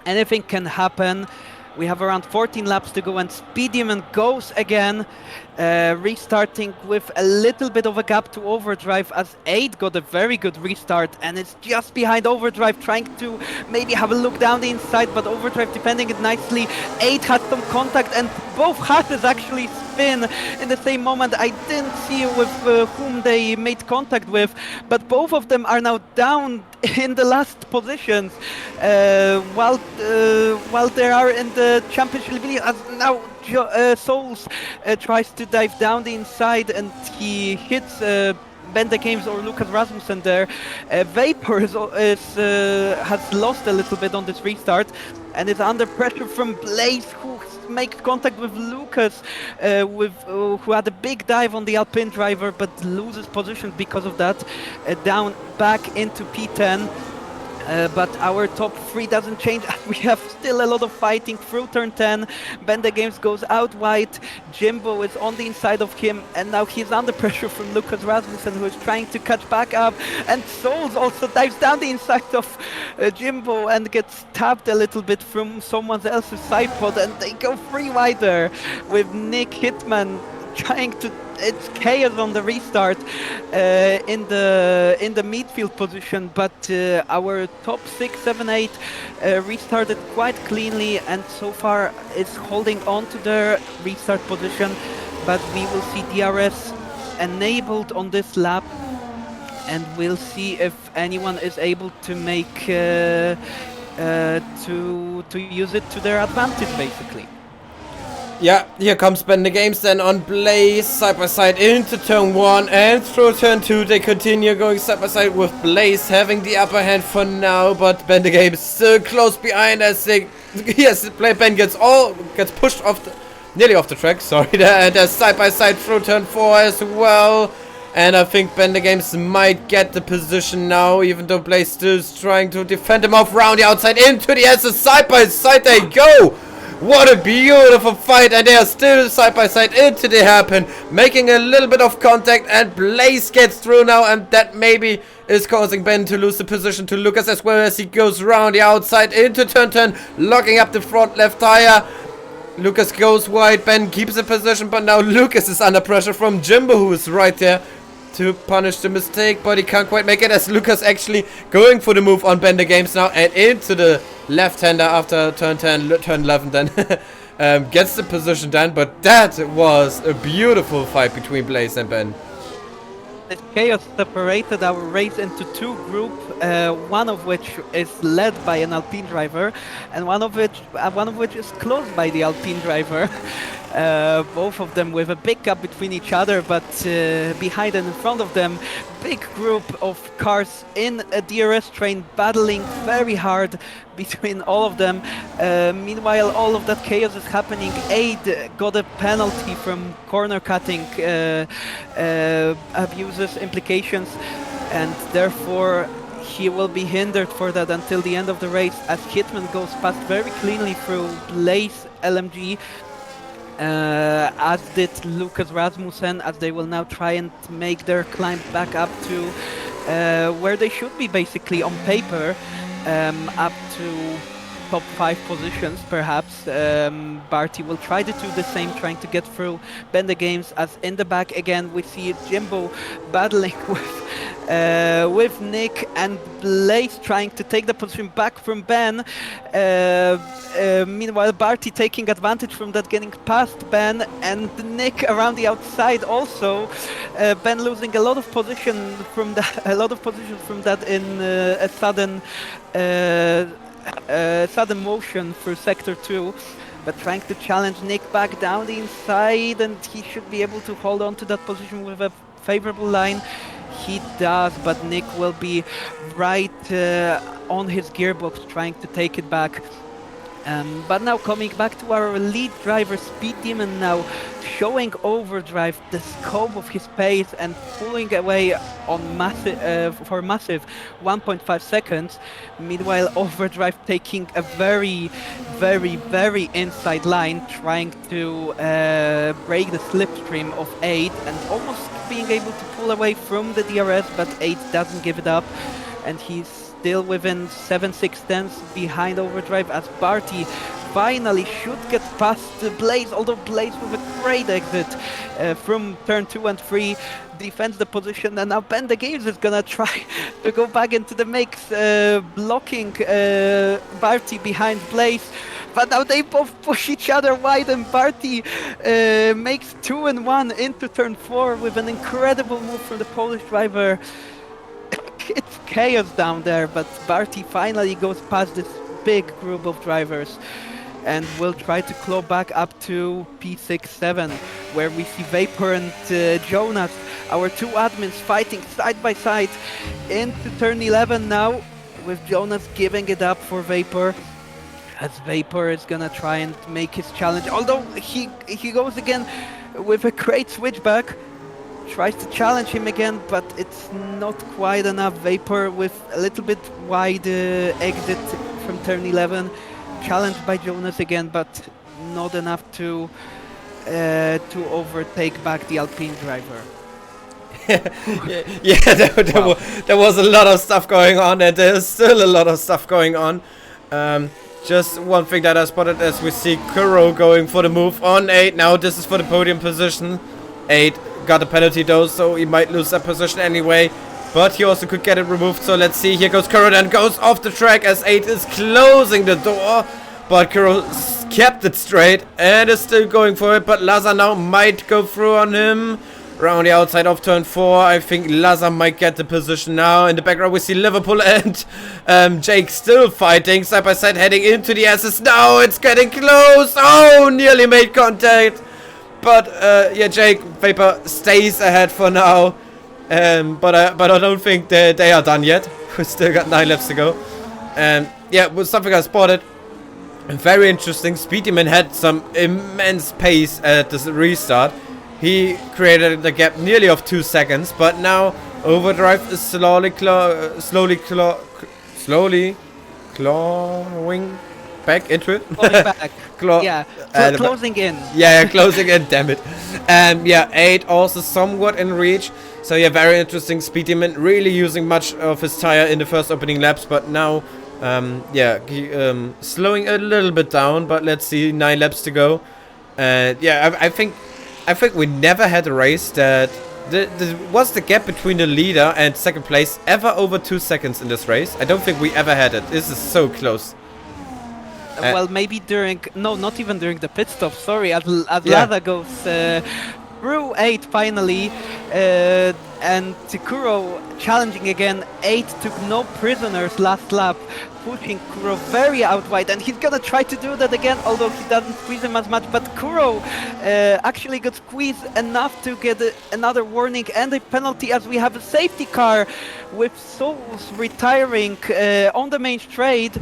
anything can happen. We have around 14 laps to go, and Speedman goes again, restarting with a little bit of a gap to Overdrive, as 8 got a very good restart and it's just behind Overdrive, trying to maybe have a look down the inside, but Overdrive defending it nicely. 8 had some contact, and both Haas actually spin in the same moment. I didn't see with whom they made contact with, but both of them are now down in the last positions, while they are in the championship lead, as now Souls tries to dive down the inside, and he hits Bender Games or Lucas Rasmussen there. Vapor has lost a little bit on this restart and is under pressure from Blaze, who makes contact with Lucas, who had a big dive on the Alpine driver but loses position because of that, down back into P10. But our top 3 doesn't change. We have still a lot of fighting through turn 10. Bender Games goes out wide. Jimbo is on the inside of him, and now he's under pressure from Lucas Rasmussen, who is trying to catch back up. And Souls also dives down the inside of Jimbo and gets tapped a little bit from someone else's side pod, and they go 3 wider with Nick Hitman trying to. It's chaos on the restart in the midfield position, but our top 6, 7, 8 restarted quite cleanly, and so far is holding on to their restart position. But we will see DRS enabled on this lap, and we'll see if anyone is able to make to use it to their advantage, basically. Yeah, here comes Bender Games then on Blaze, side by side into turn 1 and through turn 2. They continue going side by side with Blaze having the upper hand for now, but Bender Games still close behind as they, yes, Ben gets pushed off nearly off the track, sorry, and side by side through turn 4 as well. And I think Bender Games might get the position now, even though Blaze still is trying to defend him off round the outside into the S. Side by side they go! What a beautiful fight, and they are still side by side into the hairpin, making a little bit of contact, and Blaze gets through now, and that maybe is causing Ben to lose the position to Lucas, as well as he goes round the outside into turn 10, locking up the front left tire. Lucas goes wide, Ben keeps the position, but now Lucas is under pressure from Jimbo, who is right there to punish the mistake, but he can't quite make it, as Lucas actually going for the move on Bender Games now and into the left-hander after turn 10, turn 11 then gets the position done. But that was a beautiful fight between Blaze and Ben. This chaos separated our race into two groups, one of which is led by an Alpine driver, and one of which is close by the Alpine driver. Both of them with a big gap between each other, but behind and in front of them, big group of cars in a DRS train battling very hard between all of them. Meanwhile, all of that chaos is happening. Aid got a penalty from corner cutting abuses implications, and therefore he will be hindered for that until the end of the race, as Hitman goes past very cleanly through Blaze LMG, as did Lucas Rasmussen, as they will now try and make their climb back up to where they should be, basically on paper, up to top 5 positions perhaps. Barty will try to do the same, trying to get through Bender Games, as in the back again we see Jimbo battling with Nick, and Blaze trying to take the position back from Ben. Meanwhile, Barty taking advantage from that, getting past Ben, and Nick around the outside also. Ben losing a lot of position from that in a sudden motion through sector 2, but trying to challenge Nick back down the inside, and he should be able to hold on to that position with a favorable line. He does, but Nick will be right on his gearbox trying to take it back. But now coming back to our lead driver, Speed Demon, now showing Overdrive the scope of his pace and pulling away on for massive 1.5 seconds. Meanwhile, Overdrive taking a very, very, very inside line, trying to break the slipstream of 8 and almost being able to pull away from the DRS, but 8 doesn't give it up, and he's still within 7/6 behind Overdrive, as Barty finally should get past Blaze, although Blaze with a great exit from turn 2 and 3 defends the position, and now Bender Games is gonna try to go back into the mix, blocking Barty behind Blaze. But now they both push each other wide, and Barty makes 2 and 1 into turn 4 with an incredible move from the Polish driver. It's chaos down there, but Barty finally goes past this big group of drivers and will try to claw back up to P6-7, where we see Vapor and Jonas, our two admins, fighting side by side into turn 11 now, with Jonas giving it up for Vapor, as Vapor is gonna try and make his challenge, although he goes again with a great switchback. Tries to challenge him again, but it's not quite enough. Vapor with a little bit wide exit from turn 11, challenged by Jonas again, but not enough to overtake back the Alpine driver. There was a lot of stuff going on, and there's still a lot of stuff going on. Just one thing that I spotted, as we see Kuro going for the move on 8. Now this is for the podium position. 8 got a penalty though, so he might lose that position anyway, but he also could get it removed. So let's see, here goes Kuro, and goes off the track as 8 is closing the door, but Kuro kept it straight and is still going for it, but Lazar now might go through on him around the outside of turn 4. I think Lazar might get the position now. In the background we see Liverpool and Jake still fighting side by side, heading into the SS. Now it's getting close. Oh, nearly made contact. But yeah, Jake, Vapor stays ahead for now. But I don't think they are done yet. We still got 9 laps to go. Yeah, was something I spotted. Very interesting. Speedyman had some immense pace at the restart. He created a gap nearly of 2 seconds, but now Overdrive is slowly clawing back into it. Back. Yeah, closing in. Yeah, closing in, damn it. Yeah, 8 also somewhat in reach. So yeah, very interesting. Speedyman really using much of his tire in the first opening laps, but now, yeah, slowing a little bit down. But let's see, 9 laps to go. Yeah, I think we never had a race that was the gap between the leader and second place ever over 2 seconds in this race. I don't think we ever had it. This is so close. Well, maybe not even during the pit stop. Sorry, as yeah. Lada goes through 8 finally, and Kuro challenging again. 8 took no prisoners last lap, pushing Kuro very out wide, and he's gonna try to do that again, although he doesn't squeeze him as much. But Kuro actually got squeezed enough to get another warning and a penalty, as we have a safety car with Souls retiring on the main straight.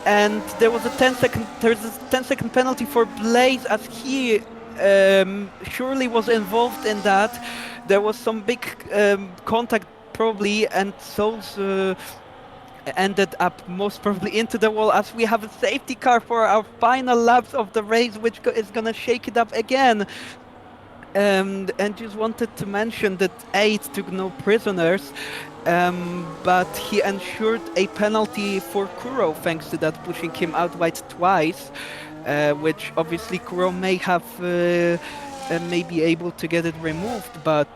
And there was a 10-second penalty for Blaze, as he surely was involved in that. There was some big contact probably, and Souls ended up most probably into the wall, as we have a safety car for our final laps of the race, which is gonna shake it up again. And just wanted to mention that 8 took no prisoners, but he ensured a penalty for Kuro thanks to that, pushing him out wide twice, which obviously Kuro may have may be able to get it removed, but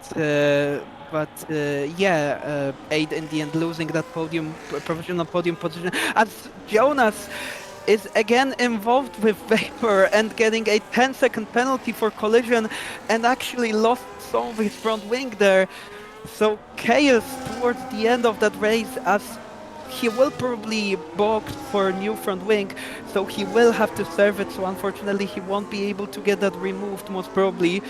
yeah, 8 in the end losing that provisional podium position, as Jonas is again involved with Vapor and getting a 10-second penalty for collision, and actually lost some of his front wing there. So chaos towards the end of that race, as he will probably box for a new front wing, so he will have to serve it. So unfortunately he won't be able to get that removed, most probably,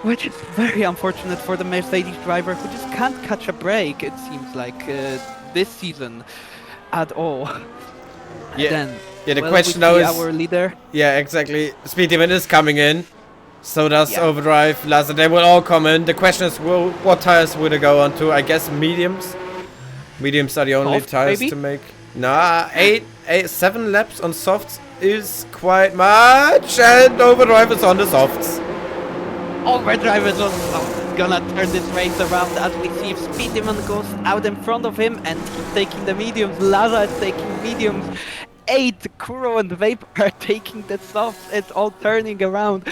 which is very unfortunate for the Mercedes driver, who just can't catch a break, it seems like, this season at all. Yeah, Then, the well, question we now see is... our leader. Yeah, exactly. Speed Demon is coming in. So does Yeah. Overdrive, Lazar, they will all come in. The question is, what tires will they go on to? I guess mediums. Mediums are the only Soft, tires maybe? to make. Nah, 7 laps on softs is quite much. And Overdrive is on the softs. Overdrive is also gonna turn this race around, as we see if Speed Demon goes out in front of him and he's taking the mediums. Laza is taking mediums. 8, Kuro and Vapor are taking the softs. It's all turning around.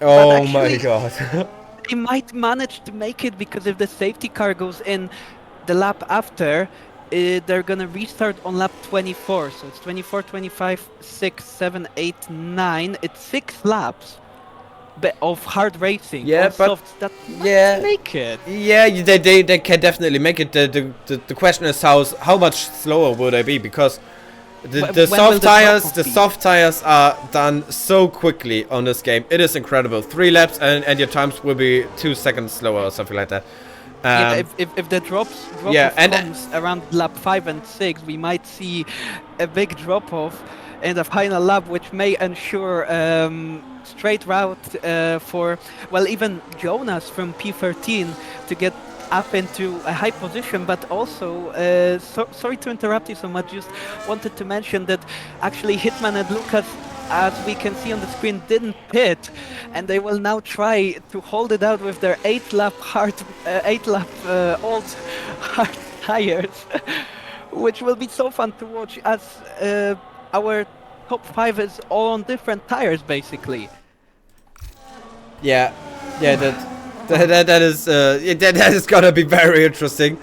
Oh actually- my god. They might manage to make it, because if the safety car goes in the lap after, they're gonna restart on lap 24. So it's 24, 25, 6, 7, 8, 9. It's 6 laps of hard racing. Yeah, on but- softs that might yeah. make it. Yeah, they can definitely make it. The question is how much slower will they be, because the When will soft the tires drop-off the be? soft tires are done so quickly on this game. It is incredible. 3 laps and your times will be 2 seconds slower or something like that. Yeah, if the drop yeah, off and- comes around lap 5 and 6, we might see a big drop off in the final lap, which may ensure straight route for, well, even Jonas from P13 to get up into a high position. But also, sorry to interrupt you so much, just wanted to mention that actually Hitman and Lucas, as we can see on the screen, didn't pit, and they will now try to hold it out with their 8-lap old hard tires, which will be so fun to watch, as our top 5 is all on different tires basically. Yeah, that is gonna be very interesting.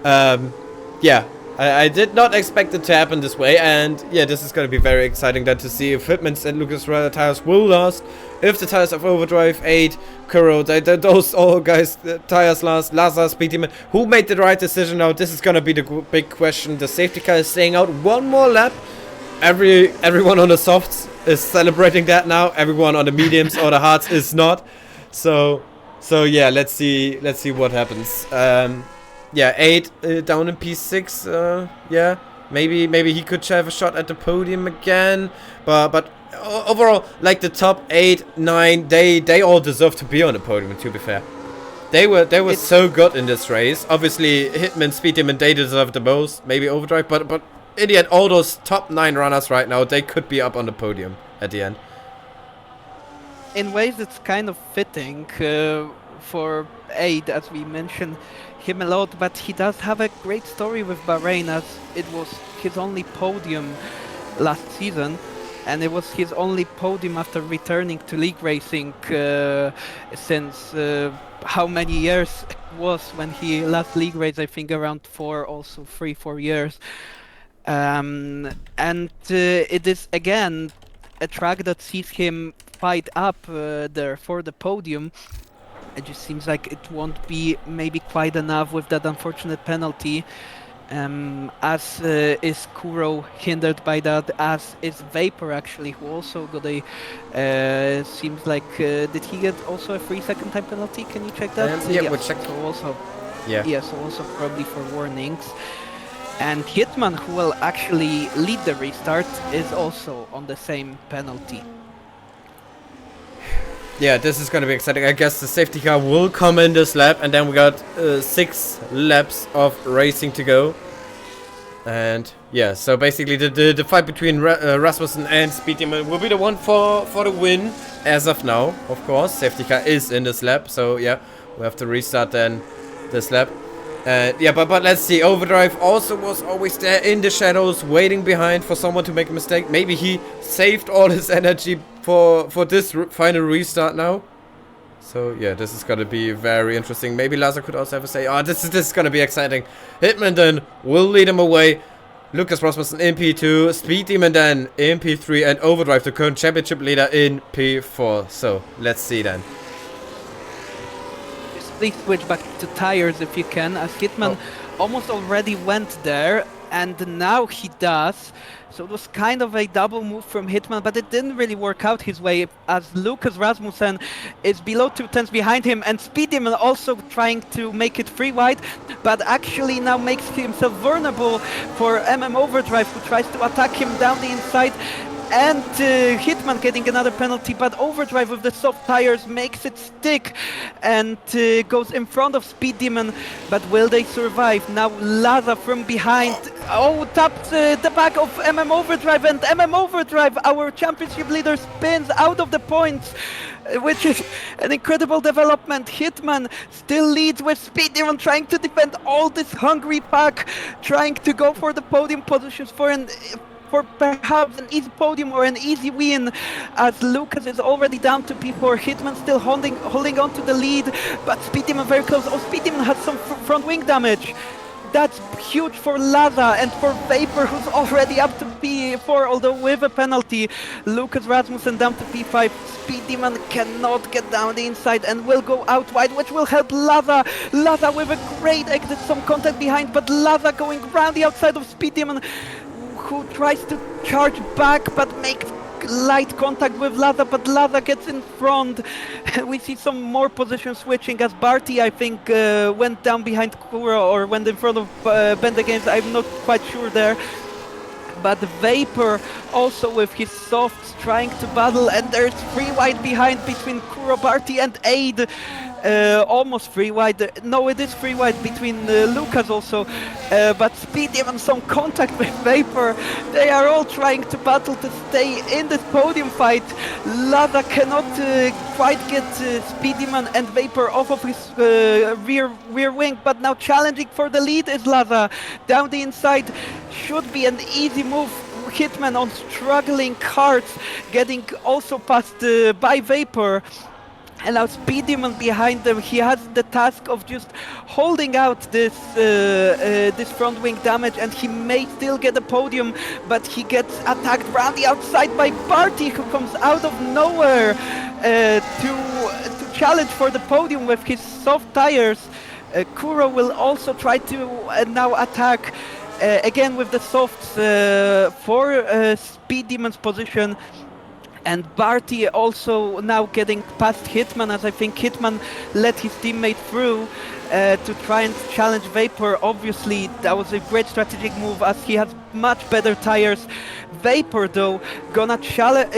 Yeah, I did not expect it to happen this way, and yeah, this is gonna be very exciting then to see if Hitman's and Lucas Ryder tires will last, if the tires of Overdrive, 8, Kuro, those all guys tires last, Lazar, Speed Demon, who made the right decision now? This is gonna be the big question. The safety car is staying out one more lap. Everyone on the softs is celebrating that now. Everyone on the mediums or the hards is not. So yeah, let's see what happens. Yeah, 8 down in P6. Yeah, maybe he could have a shot at the podium again. But overall, like the top 8, 9, they all deserve to be on the podium. To be fair, they were so good in this race. Obviously, Hitman, Speed Demon, they deserve the most. Maybe Overdrive, but in the end, all those top 9 runners right now, they could be up on the podium at the end. In ways, it's kind of fitting for 8, as we mentioned him a lot, but he does have a great story with Bahrain, as it was his only podium last season, and it was his only podium after returning to league racing since how many years it was when he last league raced. I think around 3-4 years. And it is again a track that sees him fight up there for the podium. It just seems like it won't be maybe quite enough with that unfortunate penalty. As is Kuro hindered by that, as is Vapor actually, who also got a, seems like, did he get also a 3-second time penalty? Can you check that? Yeah, we'll check. So also, Yeah. yeah, so also probably for warnings. And Hitman, who will actually lead the restart, is also on the same penalty. Yeah, this is gonna be exciting. I guess the safety car will come in this lap, and then we got 6 laps of racing to go. And yeah, so basically the fight between Rasmussen and Speed Demon will be the one for the win as of now. Of course, safety car is in this lap, so yeah, we have to restart then this lap. Yeah, but let's see. Overdrive also was always there in the shadows, waiting behind for someone to make a mistake. Maybe he saved all his energy for this final restart now. So yeah, this is gonna be very interesting. Maybe Lazar could also have a say. Oh, this is gonna be exciting. Hitman then will lead him away. Lucas Rasmussen in P2, Speed Demon then in P3, and Overdrive, the current championship leader, in P4. So let's see then. Please switch back to tires if you can, as Hitman almost already went there, and now he does. So it was kind of a double move from Hitman, but it didn't really work out his way, as Lucas Rasmussen is below 2 tenths behind him, and Speed Demon also trying to make it 3 wide, but actually now makes himself vulnerable for Overdrive, who tries to attack him down the inside. And Hitman getting another penalty, but Overdrive with the soft tires makes it stick and goes in front of Speed Demon. But will they survive? Now Laza from behind. Oh, tapped the back of Overdrive, and Overdrive, our championship leader, spins out of the points, which is an incredible development. Hitman still leads with Speed Demon trying to defend all this hungry pack, trying to go for the podium positions for perhaps an easy podium or an easy win, as Lucas is already down to P4. Hitman still holding on to the lead, but Speed Demon very close. Oh, Speed Demon has some front wing damage. That's huge for Laza and for Vapor, who's already up to P4, although with a penalty. Lucas Rasmussen down to P5. Speed Demon cannot get down the inside and will go out wide, which will help Laza. Laza with a great exit, some contact behind, but Laza going round the outside of Speed Demon, who tries to charge back but makes light contact with Laza, but Laza gets in front. We see some more position switching, as Barty, I think, went down behind Kuro or went in front of Benda Games. I'm not quite sure there. But Vapor also with his softs trying to battle, and there's 3 wide behind between Kuro, Barty and Aid. Almost 3 wide. No, it is 3 wide between Lucas also. But Speed Demon some contact with Vapor. They are all trying to battle to stay in this podium fight. Laza cannot quite get Speed Demon and Vapor off of his rear wing, but now challenging for the lead is Laza. Down the inside should be an easy move. Hitman on struggling carts, getting also passed by Vapor. And now Speed Demon behind them. He has the task of just holding out this this front wing damage, and he may still get a podium, but he gets attacked round the outside by Barty, who comes out of nowhere to challenge for the podium with his soft tires. Kuro will also try to now attack again with the softs for Speed Demon's position. And Barty also now getting past Hitman, as I think Hitman let his teammate through to try and challenge Vapor. Obviously, that was a great strategic move, as he has much better tires. Vapor, though,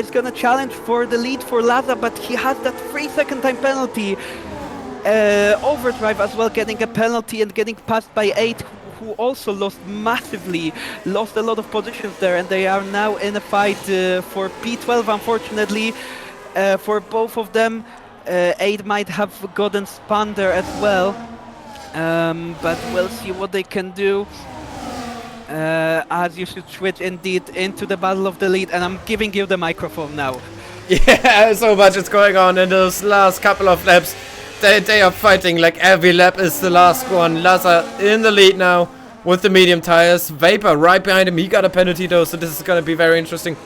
is gonna challenge for the lead for Laza, but he has that 3-second time penalty. Overdrive as well getting a penalty and getting passed by 8, who also lost a lot of positions there, and they are now in a fight for P12, unfortunately, for both of them. 8 might have gotten spun there as well, but we'll see what they can do. As you should switch indeed into the battle of the lead, and I'm giving you the microphone now. Yeah, so much is going on in those last couple of laps. They are fighting like every lap is the last one. Laza in the lead now with the medium tires. Vapor right behind him. He got a penalty though, so this is going to be very interesting.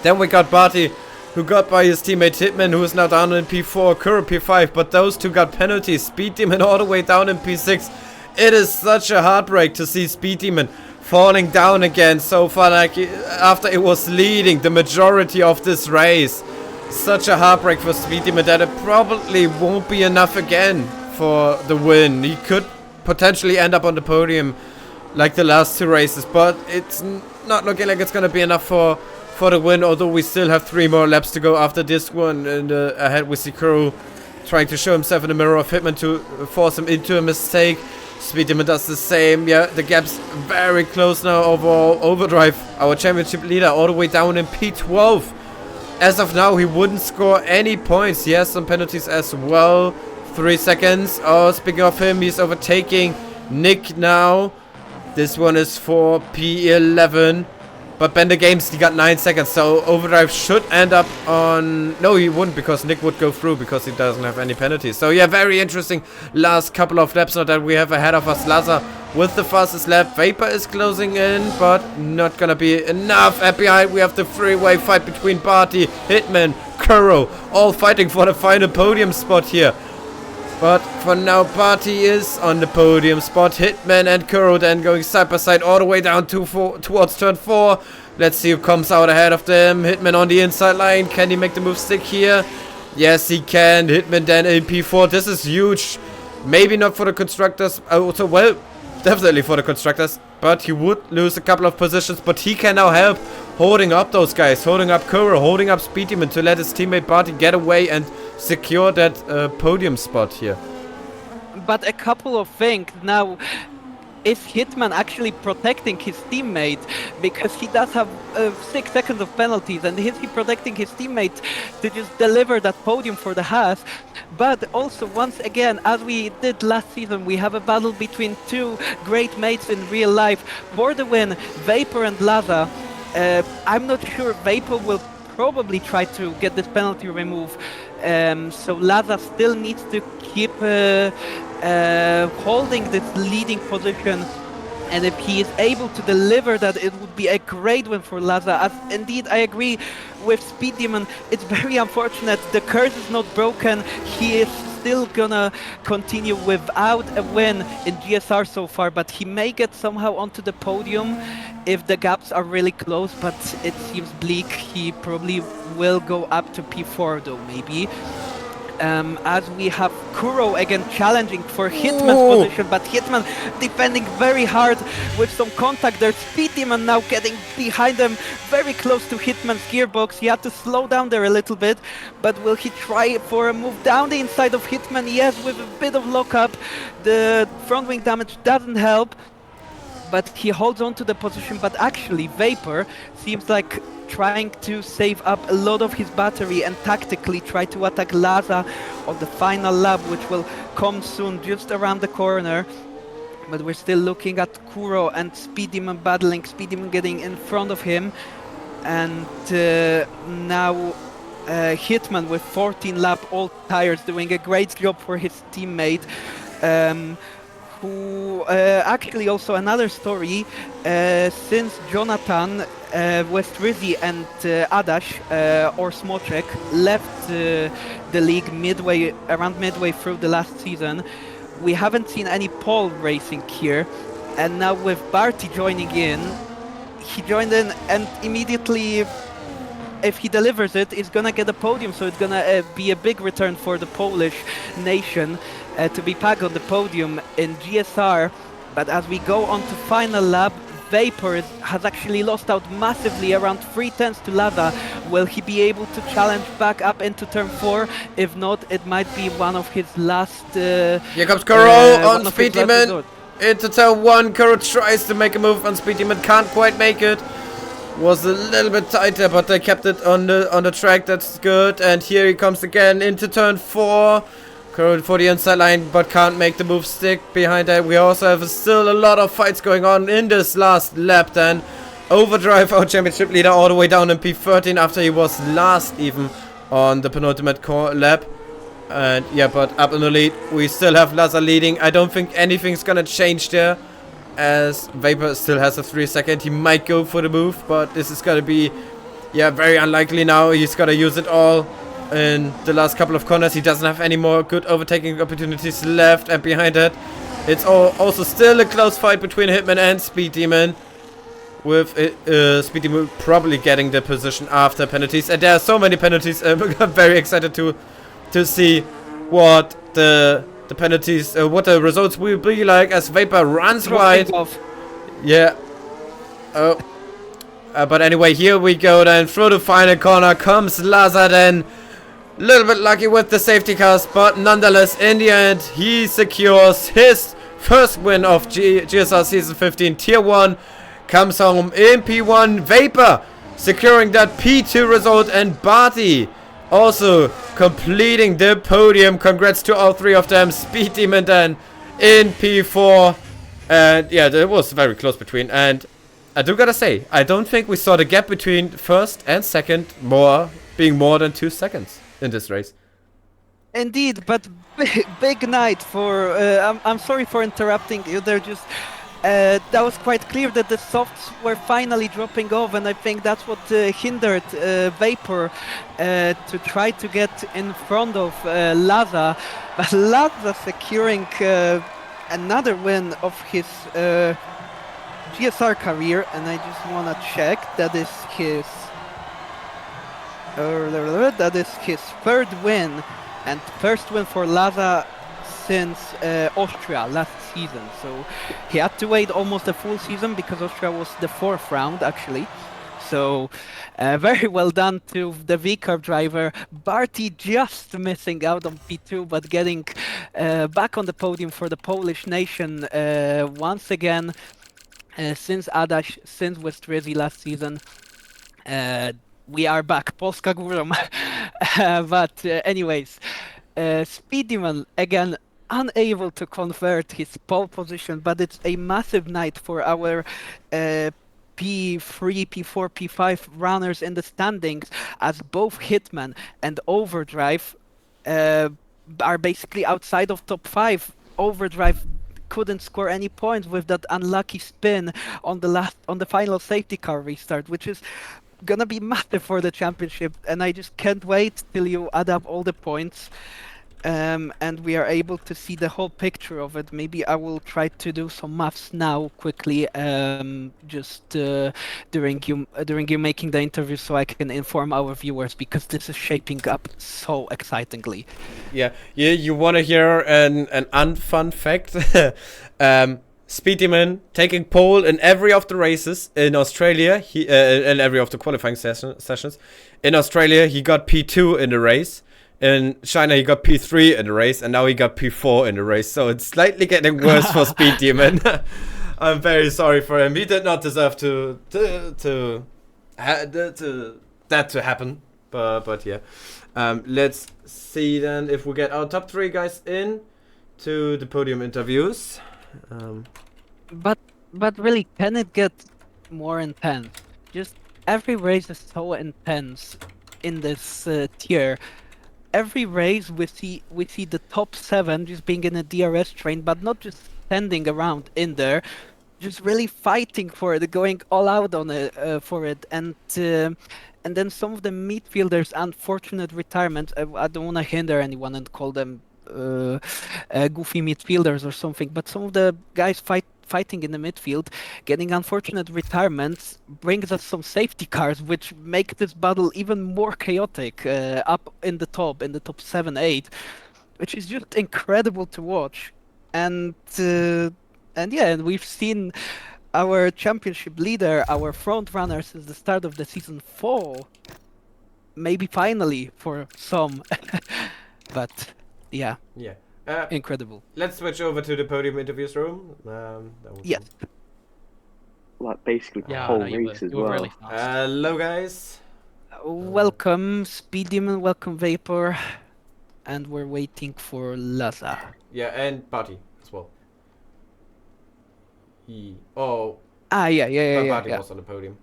Then we got Barty who got by his teammate Hitman, who is now down in P4, Kuro P5, but those two got penalties. Speed Demon all the way down in P6. It is such a heartbreak to see Speed Demon falling down again so far, like after it was leading the majority of this race. Such a heartbreak for Speed Demon that it probably won't be enough again for the win. He could potentially end up on the podium like the last two races, but it's not looking like it's gonna be enough for the win, although we still have 3 more laps to go after this one. And ahead we see Kuro trying to show himself in the mirror of Hitman to force him into a mistake. Speed Demon does the same. Yeah, the gap's very close now overall. Overdrive, our championship leader, all the way down in P12. As of now, he wouldn't score any points. He has some penalties as well. 3 seconds. Oh, speaking of him, he's overtaking Nick now. This one is for P11. But Bender Games, he got 9 seconds. So Overdrive should end up on... No, he wouldn't, because Nick would go through because he doesn't have any penalties. So yeah, very interesting last couple of laps now that we have ahead of us. Laza with the fastest lap. Vapor is closing in, but not gonna be enough. At behind, we have the three-way fight between Barty, Hitman, Kuro, all fighting for the final podium spot here. But for now, Barty is on the podium spot. Hitman and Kuro then going side by side all the way down towards turn 4. Let's see who comes out ahead of them. Hitman on the inside line. Can he make the move stick here? Yes, he can. Hitman then in P4. This is huge. Maybe not for the constructors. Also, well, definitely for the constructors. But he would lose a couple of positions. But he can now help holding up those guys. Holding up Kuro, holding up Speed Demon to let his teammate Barty get away and secure that podium spot here. But a couple of things now. Is Hitman actually protecting his teammate? Because he does have 6 seconds of penalties, and is he protecting his teammate to just deliver that podium for the Haas? But also, once again, as we did last season, we have a battle between 2 great mates in real life for the win, Vapor and Laza. I'm not sure Vapor will probably try to get this penalty removed. So Laza still needs to keep holding this leading position, and if he is able to deliver that, it would be a great win for Laza. As indeed, I agree with Speed Demon. It's very unfortunate. The curse is not broken. He is still gonna continue without a win in GSR so far, but he may get somehow onto the podium if the gaps are really close, but it seems bleak. He probably will go up to P4 though, maybe. As we have Kuro again challenging for Hitman's position, but Hitman defending very hard with some contact there. Speed Demon now getting behind him, very close to Hitman's gearbox. He had to slow down there a little bit, but will he try for a move down the inside of Hitman? Yes, with a bit of lockup. The front wing damage doesn't help, but he holds on to the position. But actually, Vapor seems like trying to save up a lot of his battery and tactically try to attack Laza on the final lap, which will come soon, just around the corner. But we're still looking at Kuro and Speed Demon battling, Speed Demon getting in front of him. And now Hitman with 14 lap all tires doing a great job for his teammate. Who actually also another story, since Jonathan, West Rizzi and Adash or Smoczek left the league around midway through the last season, we haven't seen any pole racing here, and now with Barty joining in, he joined in and immediately, if he delivers it, he's gonna get a podium, so it's gonna be a big return for the Polish nation to be back on the podium in GSR. But as we go on to final lap, Vapor has actually lost out massively, around 3/10 to Laza. Will he be able to challenge back up into turn 4? If not, it might be one of his last... Here comes Kuro on Speed Demon into turn 1. Kuro tries to make a move on Speed Demon, can't quite make it. Was a little bit tighter, but they kept it on the track. That's good. And here he comes again into turn 4. Kuro for the inside line, but can't make the move stick. Behind that, we also have still a lot of fights going on in this last lap. Then Overdrive, our championship leader, all the way down in P13 after he was last even on the penultimate lap. And yeah, but up in the lead, we still have Laza leading. I don't think anything's gonna change there, as Vapor still has a 3 second. He might go for the move, but this is gonna be Yeah, very unlikely now. He's got to use it all in the last couple of corners. He doesn't have any more good overtaking opportunities left. And behind that, it's also still a close fight between Hitman and Speed Demon. With Speed Demon probably getting the position after penalties. And there are so many penalties. I'm very excited to see what the penalties, what the results will be like as Vapor runs wide. Yeah. Oh. But anyway, here we go then. Through the final corner comes Laza then. A little bit lucky with the safety cars, but nonetheless, in the end, he secures his first win of GSR Season 15 Tier 1. Comes home in P1. Vapor securing that P2 result, and Barty also completing the podium. Congrats to all three of them. Speed Demon then in P4. And yeah, it was very close between. And I do gotta say, I don't think we saw the gap between first and second being more than 2 seconds in this race. Indeed, but big night for. I'm sorry for interrupting you. They're just. That was quite clear that the softs were finally dropping off, and I think that's what hindered Vapor to try to get in front of Laza. But Laza securing another win of his GSR career, and I just wanna check. That is his third win, and first win for Laza since Austria last season. So he had to wait almost a full season because Austria was the 4th round actually. So very well done to the V-Curve driver. Barty just missing out on P2, but getting back on the podium for the Polish nation once again. Since Adaś, since Westryzy last season, we are back. Polska górą. But anyways, Speed Demon again unable to convert his pole position, but it's a massive night for our P3, P4, P5 runners in the standings, as both Hitman and Overdrive are basically outside of top 5. Overdrive couldn't score any points with that unlucky spin on the final safety car restart, which is gonna be massive for the championship, and I just can't wait till you add up all the points. And we are able to see the whole picture of it. Maybe I will try to do some maths now quickly, just during you making the interview, so I can inform our viewers, because this is shaping up so excitingly. Yeah, you want to hear an unfun fact? Speed Demon taking pole in every of the races in Australia. In every of the qualifying sessions. In Australia, he got P2 in the race. In China, he got P3 in the race, and now he got P4 in the race. So it's slightly getting worse for Speed Demon. I'm very sorry for him. He did not deserve that to happen. But yeah, let's see then if we get our top 3 guys in to the podium interviews. But really, can it get more intense? Just every race is so intense in this tier. Every race we see the top 7 just being in a DRS train, but not just standing around in there, just really fighting for it, going all out on it for it, and then some of the midfielders' unfortunate retirement. I don't want to hinder anyone and call them goofy midfielders or something, but some of the guys fighting in the midfield, getting unfortunate retirements, brings us some safety cars, which make this battle even more chaotic up in the top 7, 8, which is just incredible to watch. And we've seen our championship leader, our front runner since the start of the season, fall. Maybe finally for some, but yeah. Incredible. Let's switch over to the podium interviews room. Yes. Like basically the Yeah, whole no, you race were, as you were well. really fast. Hello, guys. Welcome, Speed Demon. Welcome, Vapor. And we're waiting for Laza. Yeah, and Barty as well. Yeah. Barty was on the podium.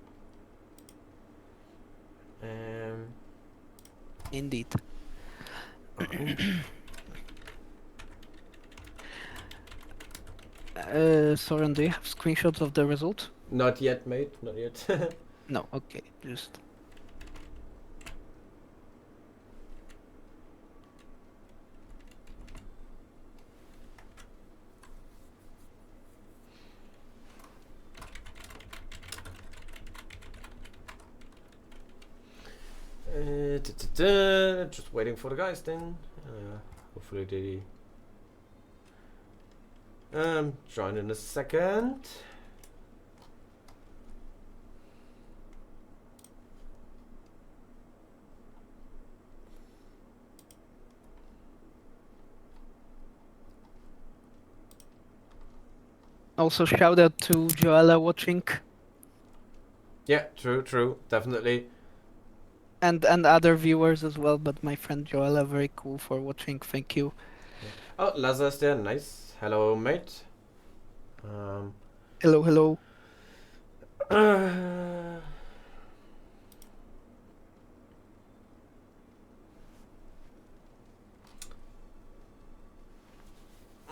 Indeed. Soren, do you have screenshots of the result? Not yet, mate. Not yet. No, okay, just... Just waiting for the guys then. Hopefully they join in a second. Also, shout out to Joella watching Yeah, true, definitely. and other viewers as well. But my friend Joella, very cool for watching. Thank you. Oh, Lazar's there, nice. Hello, mate. Hello, hello.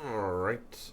All right.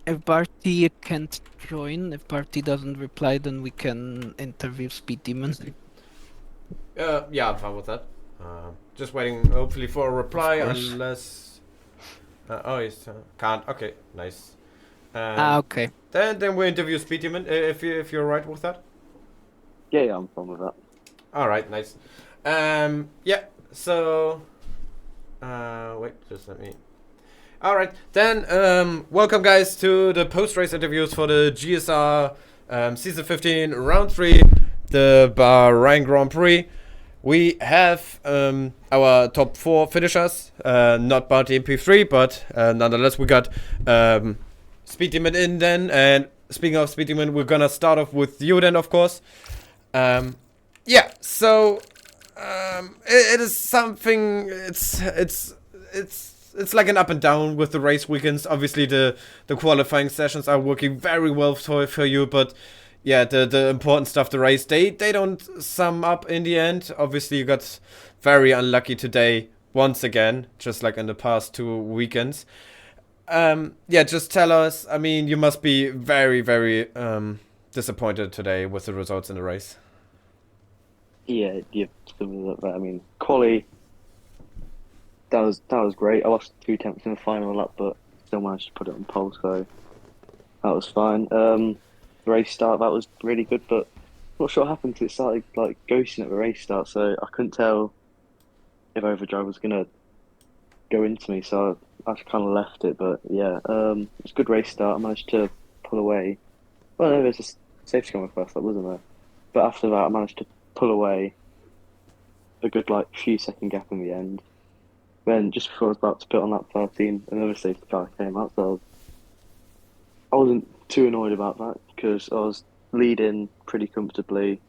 If Barty can't join, if Barty doesn't reply, then we can interview Speed Demon. Yeah, I'm fine with that. Just waiting, hopefully, for a reply, Of course. unless. Oh, he's can't. Okay, nice. Okay. Then we interview Speed Demon if you're right with that. Yeah, I'm fine with that. All right, nice. Yeah. So, wait, just let me. All right, then. Welcome, guys, to the post-race interviews for the GSR Season 15 Round 3, the Bahrain Grand Prix. We have our top 4 finishers, not Barty in P3, but nonetheless we got Speed Demon in then. And speaking of Speed Demon, we're gonna start off with you then, of course. Yeah, so it is something. It's like an up and down with the race weekends. Obviously, the qualifying sessions are working very well for you, but yeah, the important stuff, the race, they don't sum up in the end. Obviously, you got very unlucky today once again, just like in the past 2 weekends. Yeah, just tell us. I mean, you must be very, very disappointed today with the results in the race. Yeah, I mean, quali. That was great. I lost 2 tenths in the final lap, but still managed to put it on pole, so that was fine. The race start, that was really good, but I'm not sure what happened because it started like ghosting at the race start, so I couldn't tell if overdrive was gonna go into me, so I kind of left it. But yeah, it was a good race start. I managed to pull away. Well, no, there's a safety car on my first lap, wasn't there? But after that, I managed to pull away a good like few second gap in the end. Then just before I was about to put on lap 13, another safety car came out, so I wasn't too annoyed about that because I was leading pretty comfortably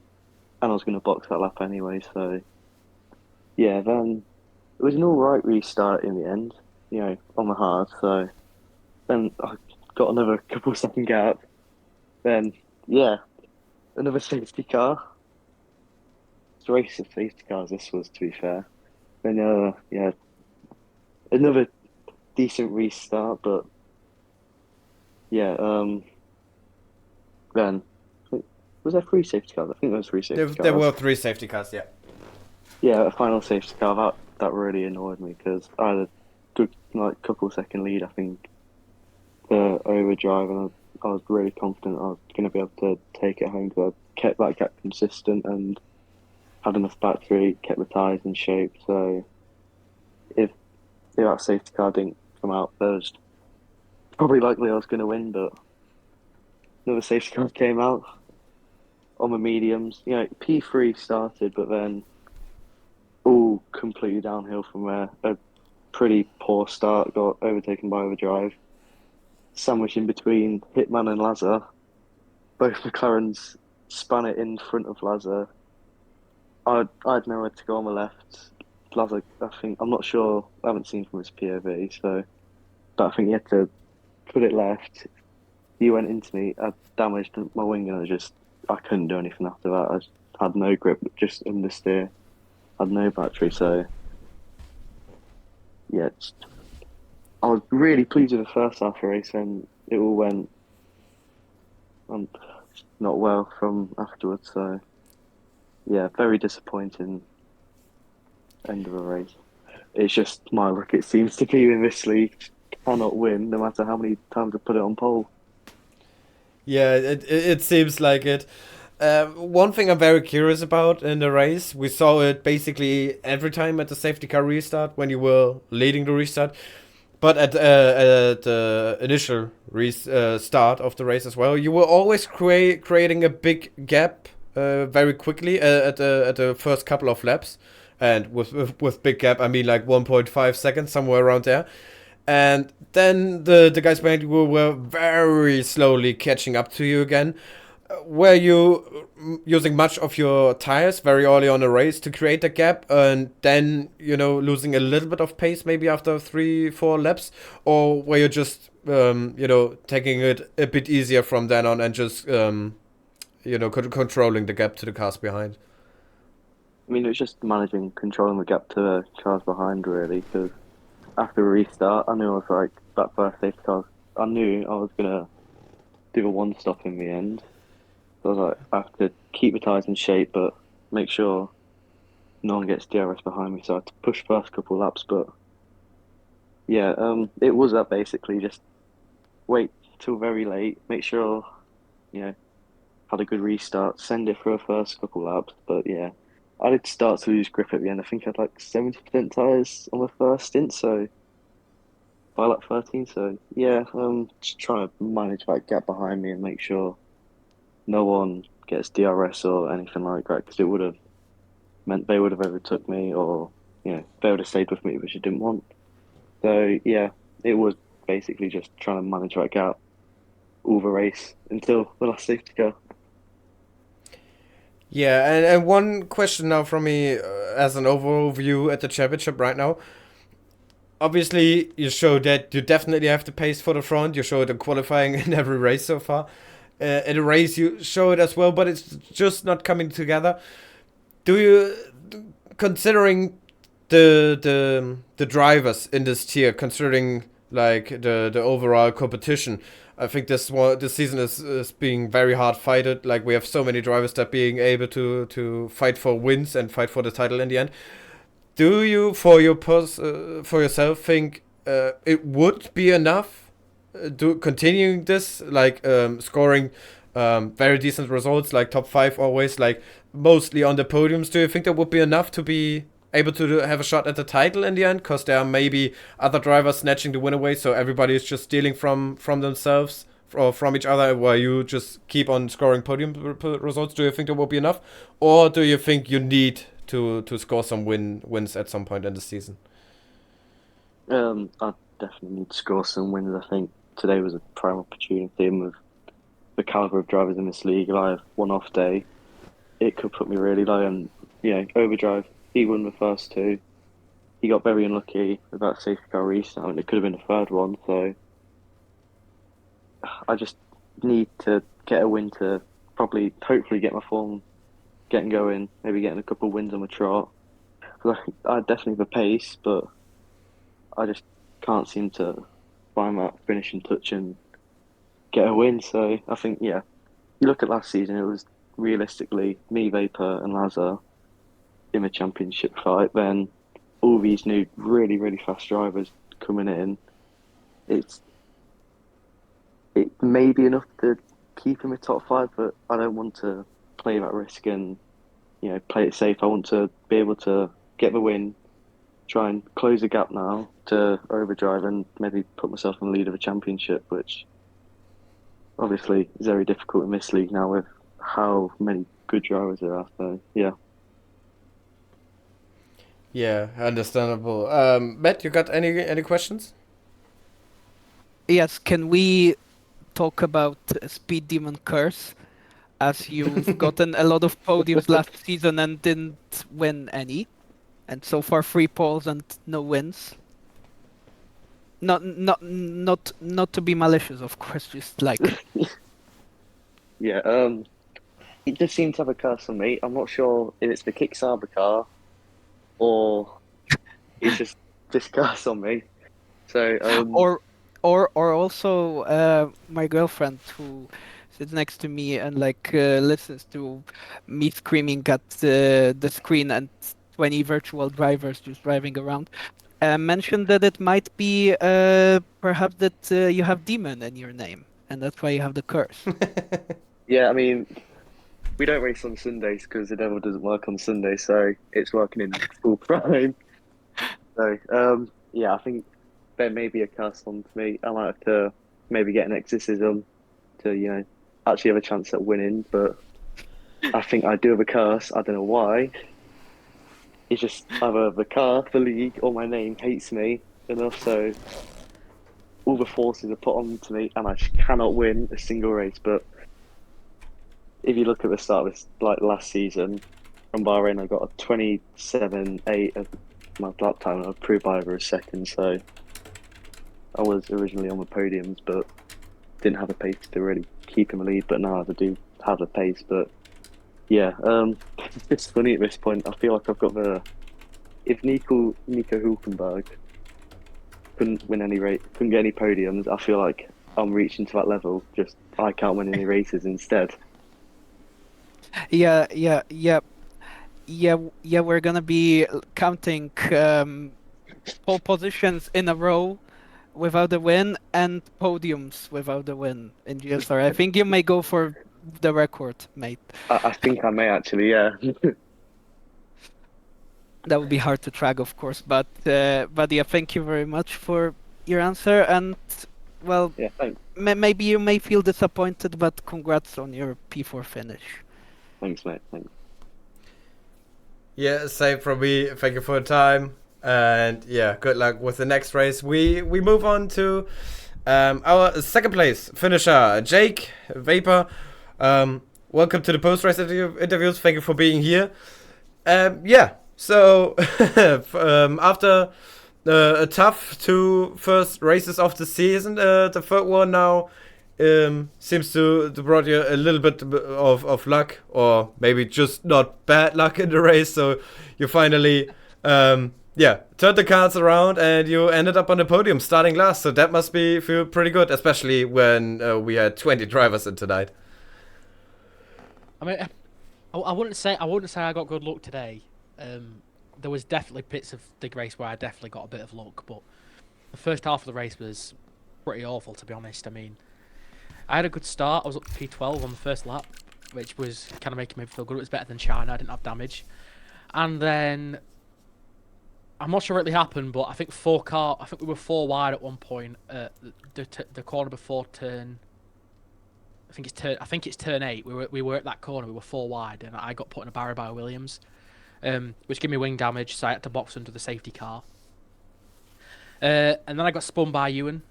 and I was going to box that lap anyway, so yeah, then it was an alright restart in the end, you know, on the hard, so then I got another couple second gap, then yeah, another safety car. It's a race of safety cars this was, to be fair. Then yeah, another decent restart, but yeah, then was there 3 safety cars? I think there was 3 safety cars. There were 3 safety cars, yeah. Yeah, a final safety car, that really annoyed me because I had a good like couple second lead, I think, to overdrive, and I was really confident I was going to be able to take it home because I kept that gap consistent and had enough battery, kept the tyres in shape, so if that safety car didn't come out first, probably likely I was going to win, but another safety car came out on the mediums. You know, P3 started, but then all completely downhill from there. A pretty poor start, got overtaken by overdrive. Sandwiched in between Hitman and Lazar. Both McLarens span it in front of Lazar. I had nowhere to go on the left. Lazar, I'm not sure, I haven't seen from his POV, so, but I think he had to put it left. He went into me, I damaged my wing and I just I couldn't do anything after that. I just had no grip, just understeer. Had no battery, so yeah. I was really pleased with the first half of the race, and it all went not well from afterwards. So yeah, very disappointing end of a race. It's just my luck. It seems to be in this league, cannot win no matter how many times I put it on pole. Yeah, it seems like it. One thing I'm very curious about in the race, we saw it basically every time at the safety car restart when you were leading the restart, but at the initial start of the race as well, you were always creating a big gap very quickly at the first couple of laps, and with big gap I mean like 1.5 seconds, somewhere around there. And then the guys behind you were very slowly catching up to you again. Were you using much of your tires very early on the race to create a gap, and then, losing a little bit of pace maybe after 3-4 laps? Or were you just, taking it a bit easier from then on and just, controlling the gap to the cars behind? I mean, it was just controlling the gap to the cars behind, really, because after a restart, I knew I was like, that first safety car, I knew I was going to do a one stop in the end. So I was like, I have to keep the tyres in shape, but make sure no one gets DRS behind me. So I had to push first couple of laps, but yeah, it was that basically, just wait till very late, make sure, had a good restart, send it for a first couple of laps, but yeah. I did start to lose grip at the end. I think I had like 70% tyres on the first stint, so by lap 13. So yeah, just trying to manage that gap behind me and make sure no one gets DRS or anything like that, because it would have meant they would have overtook me, or they would have stayed with me, which I didn't want. So yeah, it was basically just trying to manage that gap all the race until the last safety car. Yeah, and one question now from me as an overview at the championship right now. Obviously, you show that you definitely have the pace for the front. You show it in qualifying in every race so far. In a race, you show it as well, but it's just not coming together. Do you, considering the drivers in this tier, considering like the overall competition, I think this season is being very hard fighted. Like, we have so many drivers that being able to fight for wins and fight for the title in the end. Do you, for yourself, think it would be enough continuing this, like scoring very decent results, like top 5 always, like mostly on the podiums? Do you think that would be enough to be able to have a shot at the title in the end? Because there are maybe other drivers snatching the win away, so everybody is just stealing from themselves or from each other, while you just keep on scoring podium results. Do you think that will be enough, or do you think you need to score some wins at some point in the season? I definitely need to score some wins. I think today was a prime opportunity, and with the caliber of drivers in this league, if I have one off day, it could put me really low. And Overdrive, he won the first 2. He got very unlucky with that safety car restart, and it could have been a third one. So I just need to get a win to hopefully get my form getting going, maybe getting a couple of wins on the trot. I definitely have a pace, but I just can't seem to find that finishing touch and get a win. So I think, you look at last season, it was realistically me, Vapor and Lazar in the championship fight. Then all these new really, really fast drivers coming in. It may be enough to keep in the top 5, but I don't want to play that risk and play it safe. I want to be able to get the win, try and close the gap now to Overdrive, and maybe put myself in the lead of a championship, which obviously is very difficult in this league now with how many good drivers there are. So Yeah, understandable. Matt, you got any questions? Yes, can we talk about Speed Demon Curse? As you've gotten a lot of podiums last season and didn't win any, and so far 3 poles and no wins. Not to be malicious, of course, just like yeah, it just seems to have a curse on me. I'm not sure if it's the Kickstarter car or it's just this curse on me. So Or also my girlfriend who sits next to me and like listens to me screaming at the screen and 20 virtual drivers just driving around. Mentioned that it might be perhaps that you have demon in your name, and that's why you have the curse. yeah, I mean, we don't race on Sundays because the devil doesn't work on Sunday, so it's working in full prime. So yeah, I think there may be a curse on for me. I might have to maybe get an exorcism to actually have a chance at winning, but I think I do have a curse. I don't know why. It's just either the car, the league, or my name hates me enough, so all the forces are put on to me, and I just cannot win a single race. But if you look at the start of this, like last season, from Bahrain, I got a 27.8 of my lap time. I proved by over a second, so I was originally on the podiums, but didn't have the pace to really keep in the lead. But now I do have the pace. But yeah, it's funny at this point. I feel like I've got the. If Nico Hulkenberg couldn't win any race, couldn't get any podiums, I feel like I'm reaching to that level. Just I can't win any races instead. Yeah, we're gonna be counting pole positions in a row without a win and podiums without a win in GSR. I think you may go for the record, mate. I think I may actually, yeah. That would be hard to track, of course, but yeah, thank you very much for your answer. And well, Yeah, thanks. maybe you may feel disappointed, but congrats on your P4 finish. Thanks, mate. Thanks. Yeah, same from me. Thank you for your time. And yeah, good luck with the next race. We move on to our second place finisher, Jake Vapor. Welcome to the post-race interviews. Thank you for being here. Yeah, so after a tough two first races of the season, the third one now seems to brought you a little bit of luck, or maybe just not bad luck in the race. So you finally turned the cards around and you ended up on the podium starting last. So that must feel pretty good, especially when we had 20 drivers in tonight. I mean, I wouldn't say I got good luck today. There was definitely bits of the race where I definitely got a bit of luck, but the first half of the race was pretty awful, to be honest. I mean, I had a good start. I was up to P12 on the first lap, which was kind of making me feel good. It was better than China. I didn't have damage. And then, I'm not sure what really happened, but I think we were 4 wide at one point at the corner before turn. I think it's turn 8. We were at that corner. We were 4 wide, and I got put in a barrier by Williams, which gave me wing damage. So I had to box under the safety car. And then I got spun by Ewan,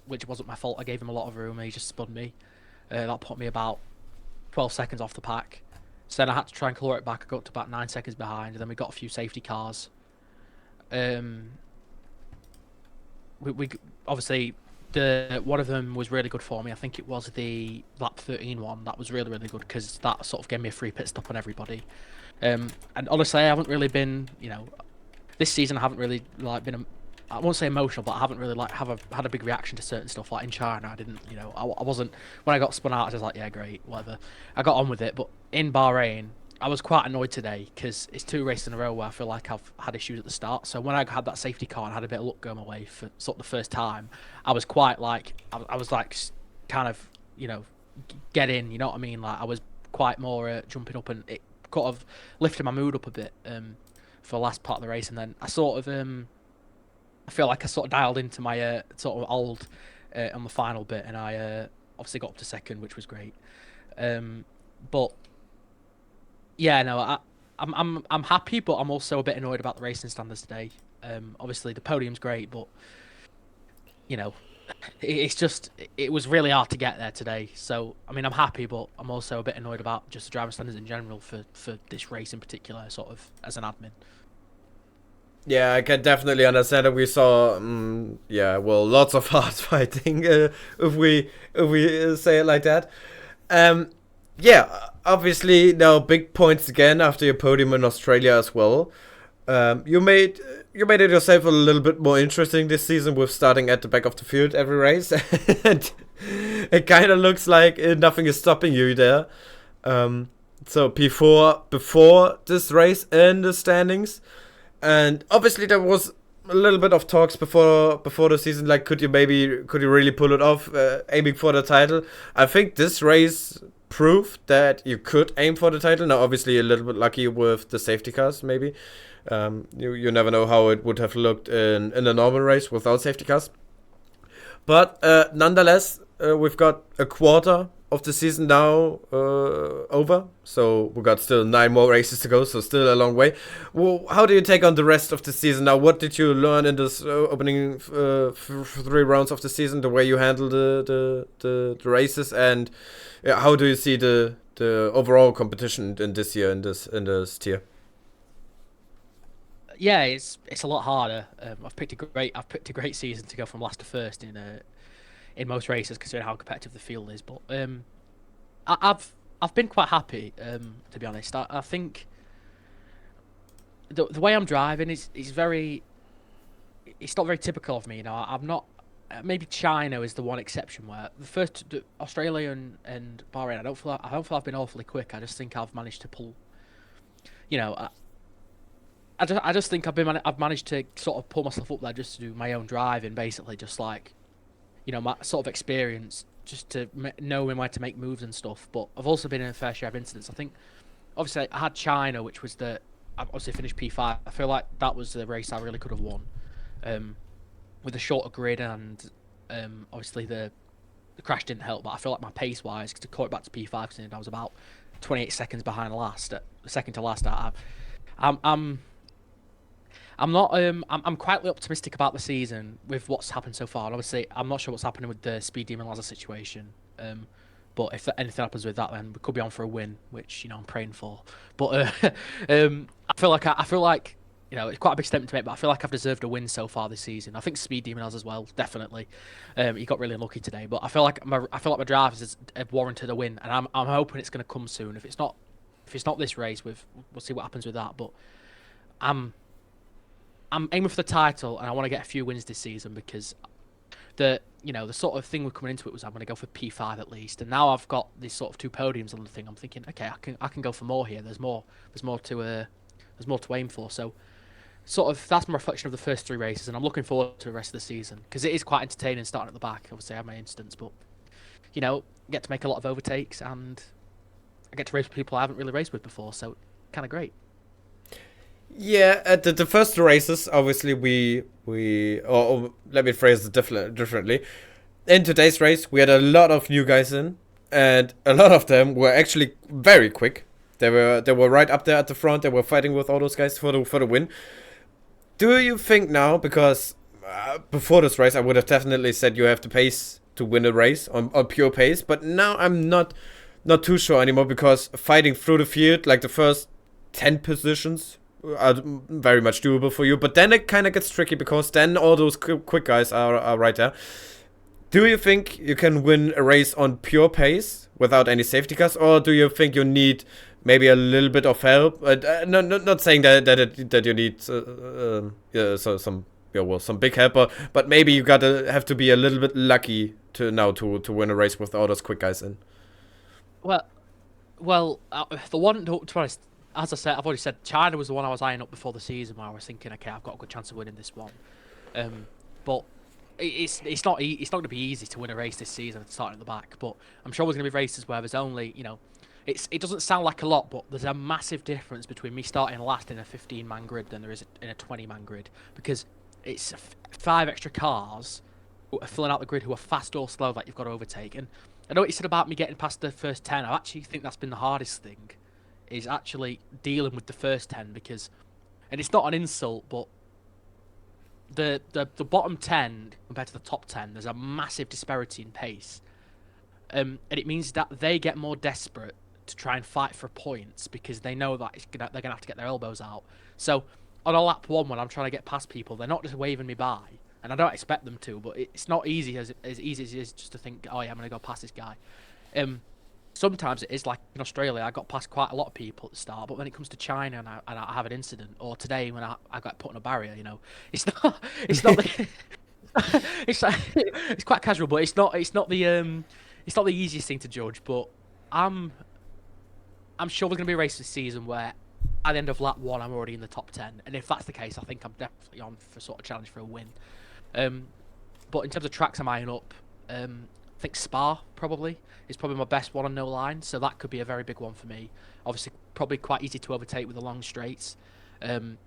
which wasn't my fault. I gave him a lot of room, and he just spun me. That put me about 12 seconds off the pack. So then I had to try and claw it back. I got to about 9 seconds behind, and then we got a few safety cars. We obviously. One of them was really good for me. I think it was the lap 13 one. That was really, really good because that sort of gave me a free pit stop on everybody. And honestly, I haven't really been, this season I haven't really been. I won't say emotional, but I haven't really had a big reaction to certain stuff. Like in China, I didn't, I wasn't. When I got spun out, I was like, yeah, great, whatever. I got on with it. But in Bahrain, I was quite annoyed today because it's 2 races in a row where I feel like I've had issues at the start. So when I had that safety car and had a bit of luck going my way for sort of the first time, I was quite I was like kind of, get in, you know what I mean? Like I was quite more jumping up, and it kind of lifted my mood up a bit for the last part of the race. And then I sort of, I feel like I sort of dialed into my sort of old on the final bit, and I obviously got up to second, which was great. But yeah, no, I'm happy, but I'm also a bit annoyed about the racing standards today. Obviously the podium's great, but it's just it was really hard to get there today. So I mean, I'm happy, but I'm also a bit annoyed about just the driving standards in general for this race in particular, sort of as an admin. Yeah, I can definitely understand that we saw, lots of hard fighting, if we say it like that. yeah, obviously now big points again after your podium in Australia as well. You made it yourself a little bit more interesting this season with starting at the back of the field every race, and it kind of looks like nothing is stopping you there. So before this race in the standings, and obviously there was a little bit of talks before the season, like could you really pull it off, aiming for the title. I think this race proved that you could aim for the title. Now obviously a little bit lucky with the safety cars maybe. You never know how it would have looked in a normal race without safety cars. But nonetheless, we've got a quarter of the season now over, so we got still 9 more races to go, so still a long way. Well, how do you take on the rest of the season now? What did you learn in this opening 3 rounds of the season, the way you handle the races, and how do you see the overall competition in this year in this tier? Yeah, it's a lot harder. I've picked a great season to go from last to first in most races, considering how competitive the field is. But I've been quite happy, to be honest. I think the way I'm driving is very. It's not very typical of me. You know, I'm not. Maybe China is the one exception where Australia and Bahrain. I don't feel I've been awfully quick. I just think I've managed to pull. You know, I just think I've managed to sort of pull myself up there just to do my own driving, basically, just like, you know, my sort of experience, just to knowing where to make moves and stuff. But I've also been in a fair share of incidents. I think, obviously, I had China, which was I obviously finished P5. I feel like that was the race I really could have won, with a shorter grid, and obviously the crash didn't help. But I feel like my pace wise, to call it back to P5, because I was about 28 seconds behind last, second to last. I'm not. I'm quietly optimistic about the season with what's happened so far. And obviously, I'm not sure what's happening with the Speed Demon Lazar situation. But if anything happens with that, then we could be on for a win, which I'm praying for. But I feel like it's quite a big statement to make, but I feel like I've deserved a win so far this season. I think Speed Demon has as well, definitely. He got really unlucky today, but I feel like my drivers have warranted a win, and I'm hoping it's going to come soon. If it's not this race, we'll see what happens with that. But I'm aiming for the title, and I want to get a few wins this season, because the sort of thing we're coming into it was I'm going to go for P5 at least, and now I've got these sort of 2 podiums on the thing. I'm thinking, okay, I can go for more here. There's more to aim for. So sort of that's my reflection of the first 3 races, and I'm looking forward to the rest of the season, because it is quite entertaining starting at the back. Obviously, I have my incidents, but get to make a lot of overtakes, and I get to race with people I haven't really raced with before, so kind of great. Yeah, at the first 2 races, obviously or let me phrase it differently. In today's race, we had a lot of new guys in, and a lot of them were actually very quick. They were right up there at the front. They were fighting with all those guys for the win. Do you think now, because before this race, I would have definitely said you have the pace to win a race on pure pace, but now I'm not too sure anymore, because fighting through the field, like the first 10 positions, are very much doable for you, but then it kind of gets tricky, because then all those quick guys are right there. Do you think you can win a race on pure pace without any safety cars, or do you think you need maybe a little bit of help? Not saying that you need some big help, but maybe you have to be a little bit lucky to win a race with all those quick guys in. Well, the one, to be honest, as I said, I've already said, China was the one I was eyeing up before the season, where I was thinking, okay, I've got a good chance of winning this one. But it's not going to be easy to win a race this season starting at the back. But I'm sure there's going to be races where there's only, it doesn't sound like a lot, but there's a massive difference between me starting last in a 15-man grid than there is in a 20-man grid, because it's 5 extra cars who are filling out the grid who are fast or slow that you've got to overtake. And I know what you said about me getting past the first 10. I actually think that's been the hardest thing, is actually dealing with the first 10, because, and it's not an insult, but the bottom 10 compared to the top 10, there's a massive disparity in pace, and it means that they get more desperate to try and fight for points, because they know that they're gonna have to get their elbows out. So on a lap 1, when I'm trying to get past people, they're not just waving me by, and I don't expect them to, but it's not easy as easy as it is just to think, oh yeah, I'm gonna go past this guy. sometimes it is like in Australia. I got past quite a lot of people at the start, but when it comes to China and I have an incident, or today when I got put on a barrier, it's not it's not the, it's quite casual, but it's not the easiest thing to judge. But I'm I'm sure there's gonna be a race this season where at the end of lap 1 I'm already in the top 10, and if that's the case, I think I'm definitely on for sort of challenge for a win. But in terms of tracks I'm eyeing up, I think Spa probably is probably my best one on no line, so that could be a very big one for me. Obviously, probably quite easy to overtake with the long straights.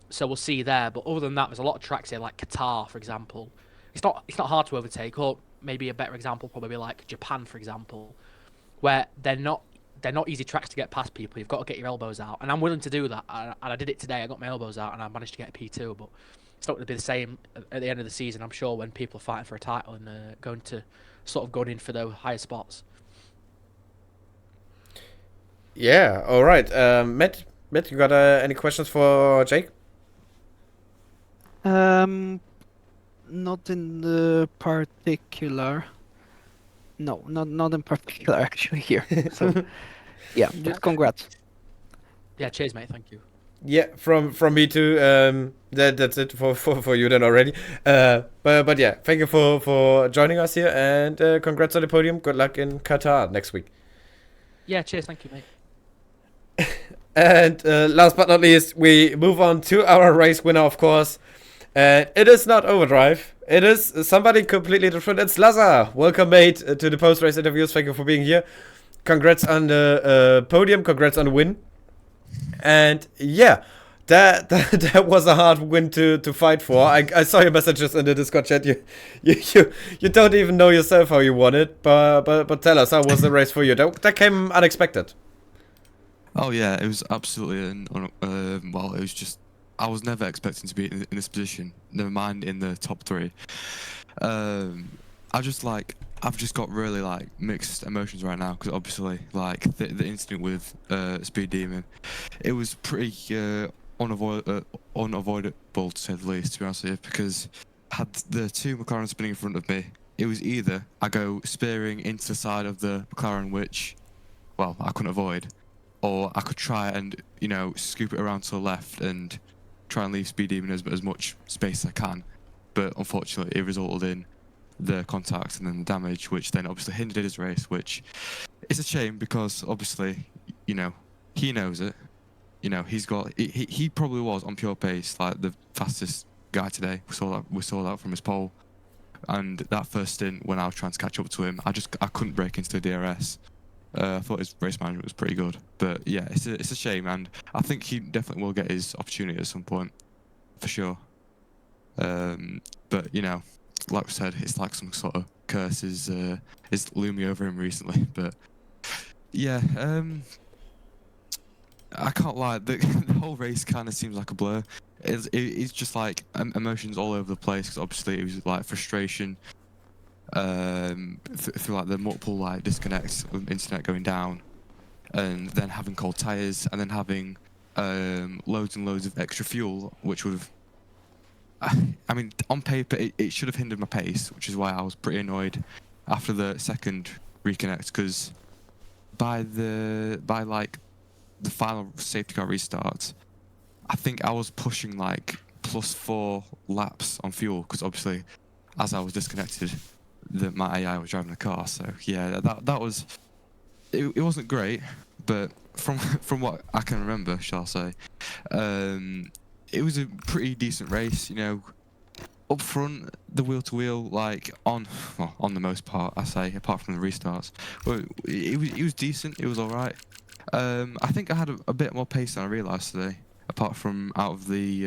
So we'll see there. But other than that, there's a lot of tracks here, like Qatar, for example. It's not hard to overtake, or maybe a better example probably like Japan, for example, where they're not easy tracks to get past people. You've got to get your elbows out, and I'm willing to do that. And I did it today. I got my elbows out, and I managed to get a P2. But it's not going to be the same at the end of the season, I'm sure, when people are fighting for a title and going in for those higher spots. Yeah, all right. Matt, you got any questions for Jake? Not in particular. No, not in particular actually here. So, yeah, just congrats. Yeah, cheers, mate. Thank you. Yeah, from me too. That's it for you then already. But yeah, thank you for joining us here, and congrats on the podium. Good luck in Qatar next week. Yeah, cheers. Thank you, mate. And last but not least, we move on to our race winner, of course. And it is not Overdrive. It is somebody completely different. It's Lazar. Welcome, mate, to the post-race interviews. Thank you for being here. Congrats on the podium. Congrats on the win. And yeah, that was a hard win to fight for. I saw your messages in the Discord chat. You don't even know yourself how you won it. But tell us, how was the race for you? That came unexpected. Oh yeah, it was absolutely well. It was just I was never expecting to be in this position. Never mind in the top 3. I've just got really like mixed emotions right now because obviously like the incident with Speed Demon, it was pretty unavoidable to say the least, to be honest with you, because had the 2 McLaren spinning in front of me, it was either I go spearing into the side of the McLaren, which, well, I couldn't avoid, or I could try and, scoop it around to the left and try and leave Speed Demon as much space as I can. But unfortunately, it resulted in the contact and then the damage, which then obviously hindered his race, which is a shame because obviously, he knows it. He probably was on pure pace, like the fastest guy today. We saw that from his pole. And that first stint when I was trying to catch up to him, I couldn't break into the DRS. I thought his race management was pretty good, but yeah, it's a shame, and I think he definitely will get his opportunity at some point, for sure. But like we said, it's like some sort of curse is looming over him recently. But yeah, I can't lie, the whole race kind of seems like a blur. It's just like emotions all over the place because obviously it was like frustration. Through like the multiple like disconnects with internet going down, and then having cold tires, and then having loads and loads of extra fuel, which would have, I mean, on paper it should have hindered my pace, which is why I was pretty annoyed after the second reconnect, because by like the final safety car restart, I think I was pushing like +4 laps on fuel, because obviously as I was disconnected, my AI was driving the car. So yeah, that was it wasn't great, but from what I can remember, shall I say, it was a pretty decent race. Up front, the wheel to wheel, like on the most part, I say, apart from the restarts, but it was decent. It was all right. I think I had a bit more pace than I realised today, apart from out of the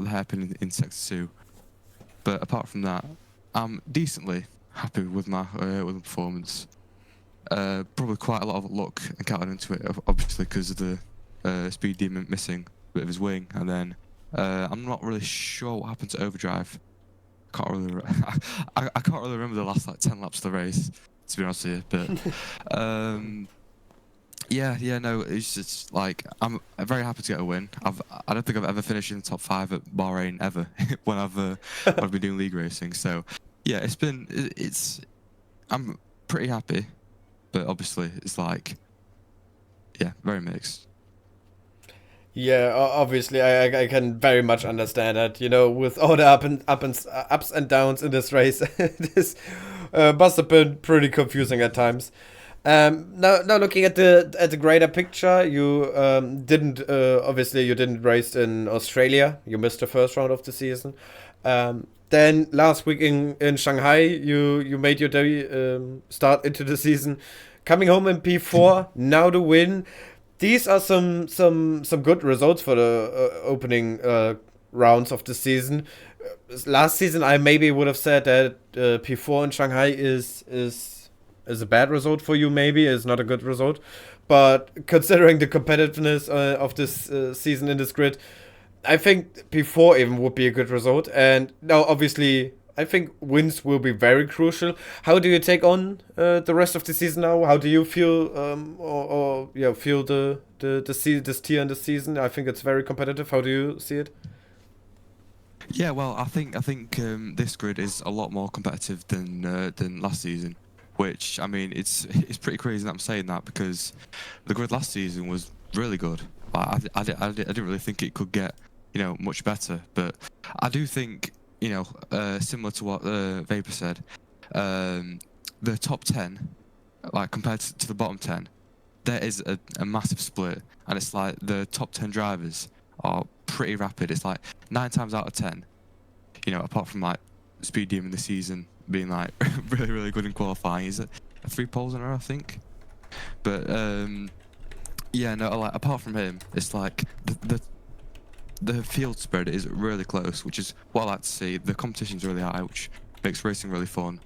hairpin in sector 2. But apart from that, I'm decently happy with my performance. Probably quite a lot of luck encountered into it, obviously because of the Speed Demon missing a bit of his wing, and then I'm not really sure what happened to Overdrive. I can't really remember the last like 10 laps of the race, to be honest with you. But no, it's just like I'm very happy to get a win. I don't think I've ever finished in the top 5 at Bahrain ever when I've been doing league racing. So yeah, I'm pretty happy. but obviously it's like, yeah, very mixed. Yeah, obviously, I can very much understand that. You know, with all the ups and downs in this race, this must have been pretty confusing at times. Now looking at the greater picture, you didn't obviously you didn't race in Australia. You missed the first round of the season. Then last week in Shanghai, you made your start into the season, coming home in P4. Now the win. These are some good results for the opening rounds of the season. Last season, I maybe would have said that P4 in Shanghai is a bad result for you. Maybe is not a good result, but considering the competitiveness of this season in this grid, I think P4 even would be a good result. And now, obviously, I think wins will be very crucial. How do you take on the rest of the season now? How do you feel, or yeah, feel this tier in the season? I think it's very competitive. How do you see it? Yeah, well, I think this grid is a lot more competitive than last season, which I mean it's pretty crazy that I'm saying that because the grid last season was really good. Like, I didn't really think it could get much better, but I do think similar to what Vapor said, the top 10, like compared to the bottom 10, there is a massive split, and it's like the top 10 drivers are pretty rapid. It's like 9 times out of 10, apart from like Speed Demon this season being like really good in qualifying. Is it 3 poles in a row, I think? But yeah, no, like apart from him, it's like the field spread is really close, which is what I like to see. The competition's really high, which makes racing really fun.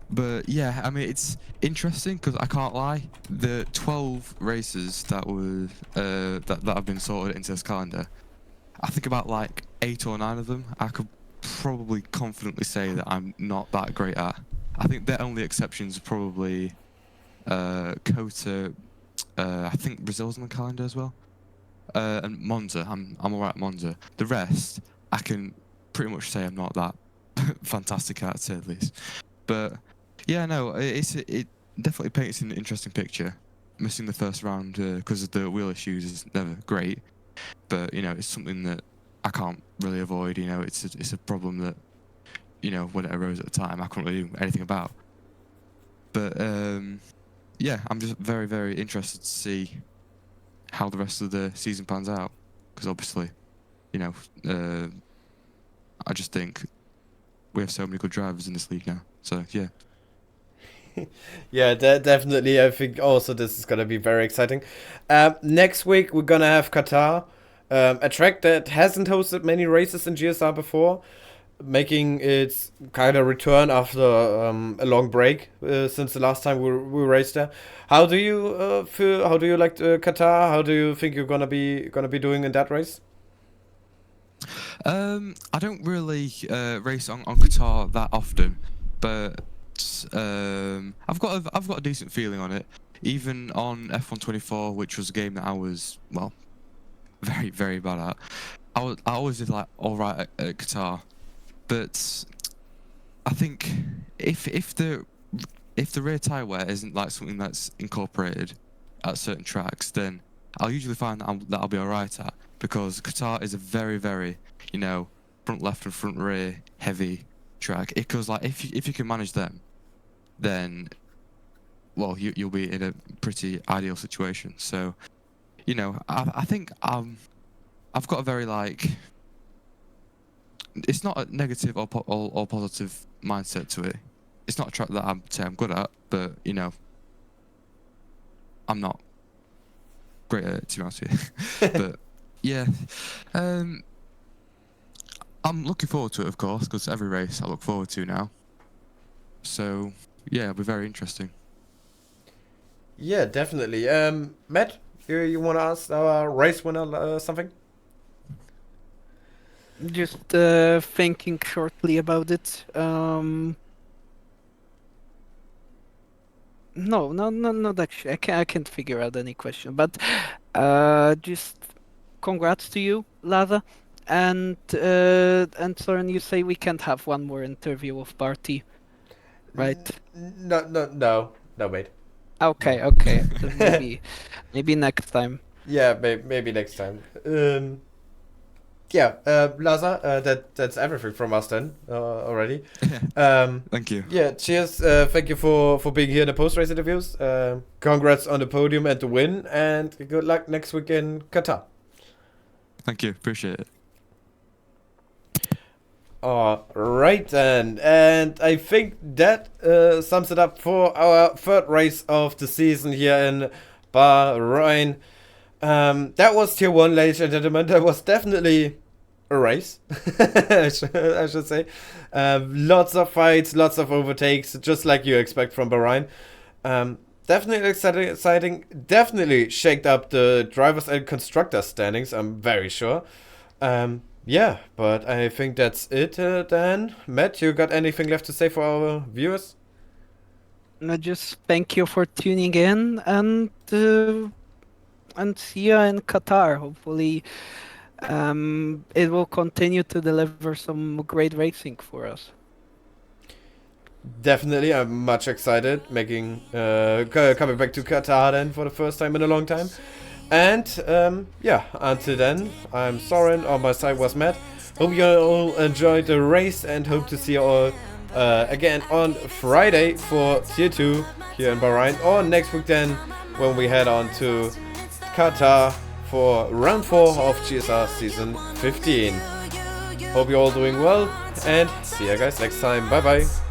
But yeah, I mean it's interesting because I can't lie. The 12 races that were that have been sorted into this calendar, I think about like 8 or 9 of them I could probably confidently say that I'm not that great at. I think the only exceptions are probably Kota. I think Brazil's on the calendar as well, and Monza. I'm alright at Monza. The rest, I can pretty much say I'm not that fantastic at, to say the least. But yeah, no, it definitely paints an interesting picture. Missing the first round because of the wheel issues is never great, but it's something that I can't really avoid. It's a problem that when it arose at the time, I couldn't really do anything about. But yeah, I'm just very, very interested to see how the rest of the season pans out. Because obviously, I just think we have so many good drivers in this league now. So, yeah. Yeah, definitely. I think also this is going to be very exciting. Next week, we're going to have Qatar, a track that hasn't hosted many races in GSR before, making its kind of return after a long break since the last time we raced there. How do you feel? How do you like Qatar? How do you think you're gonna be doing in that race? I don't really race on Qatar that often, but I've got a decent feeling on it. Even on F124, which was a game that I was very, very bad at. I always did like all right at Qatar. But I think if the rear tyre wear isn't like something that's incorporated at certain tracks, then I'll usually find that I'll be alright at, because Qatar is a very, very front left and front rear heavy track. Because like if you can manage them, then you'll be in a pretty ideal situation. So I think I've got a very it's not a negative or positive mindset to it. It's not a track that I'm good at, but I'm not great at it, to be honest with you. But yeah, I'm looking forward to it, of course, because every race I look forward to now. So yeah, it'll be very interesting. Yeah, definitely. Matt, you want to ask our race winner something? Just thinking shortly about it. No, not actually. I can't figure out any question. But just congrats to you, Lava, and Soren. You say we can't have one more interview of Barty. right? No, wait. Okay, okay. Then maybe next time. Yeah, maybe next time. Yeah, Laza, that's everything from us then already. Thank you. Yeah, cheers. Thank you for being here in the post-race interviews. Congrats on the podium and the win, and good luck next week in Qatar. Thank you. Appreciate it. Alright then, and I think that sums it up for our third race of the season here in Bahrain. That was tier 1, ladies and gentlemen. That was definitely a race, I should say. Lots of fights, lots of overtakes, just like you expect from Bahrain. Definitely exciting. Definitely shaked up the drivers and constructors standings, I'm very sure. Yeah, but I think that's it then. Matt, you got anything left to say for our viewers? Just thank you for tuning in, and see you in Qatar. Hopefully, it will continue to deliver some great racing for us. Definitely, I'm much excited making coming back to Qatar then for the first time in a long time. And yeah, until then, I'm Soren, on my side was Matt. Hope you all enjoyed the race and hope to see you all again on Friday for Tier 2 here in Bahrain, or next week then when we head on to Qatar for round 4 of GSR Season 15. Hope you're all doing well, and see you guys next time. Bye bye.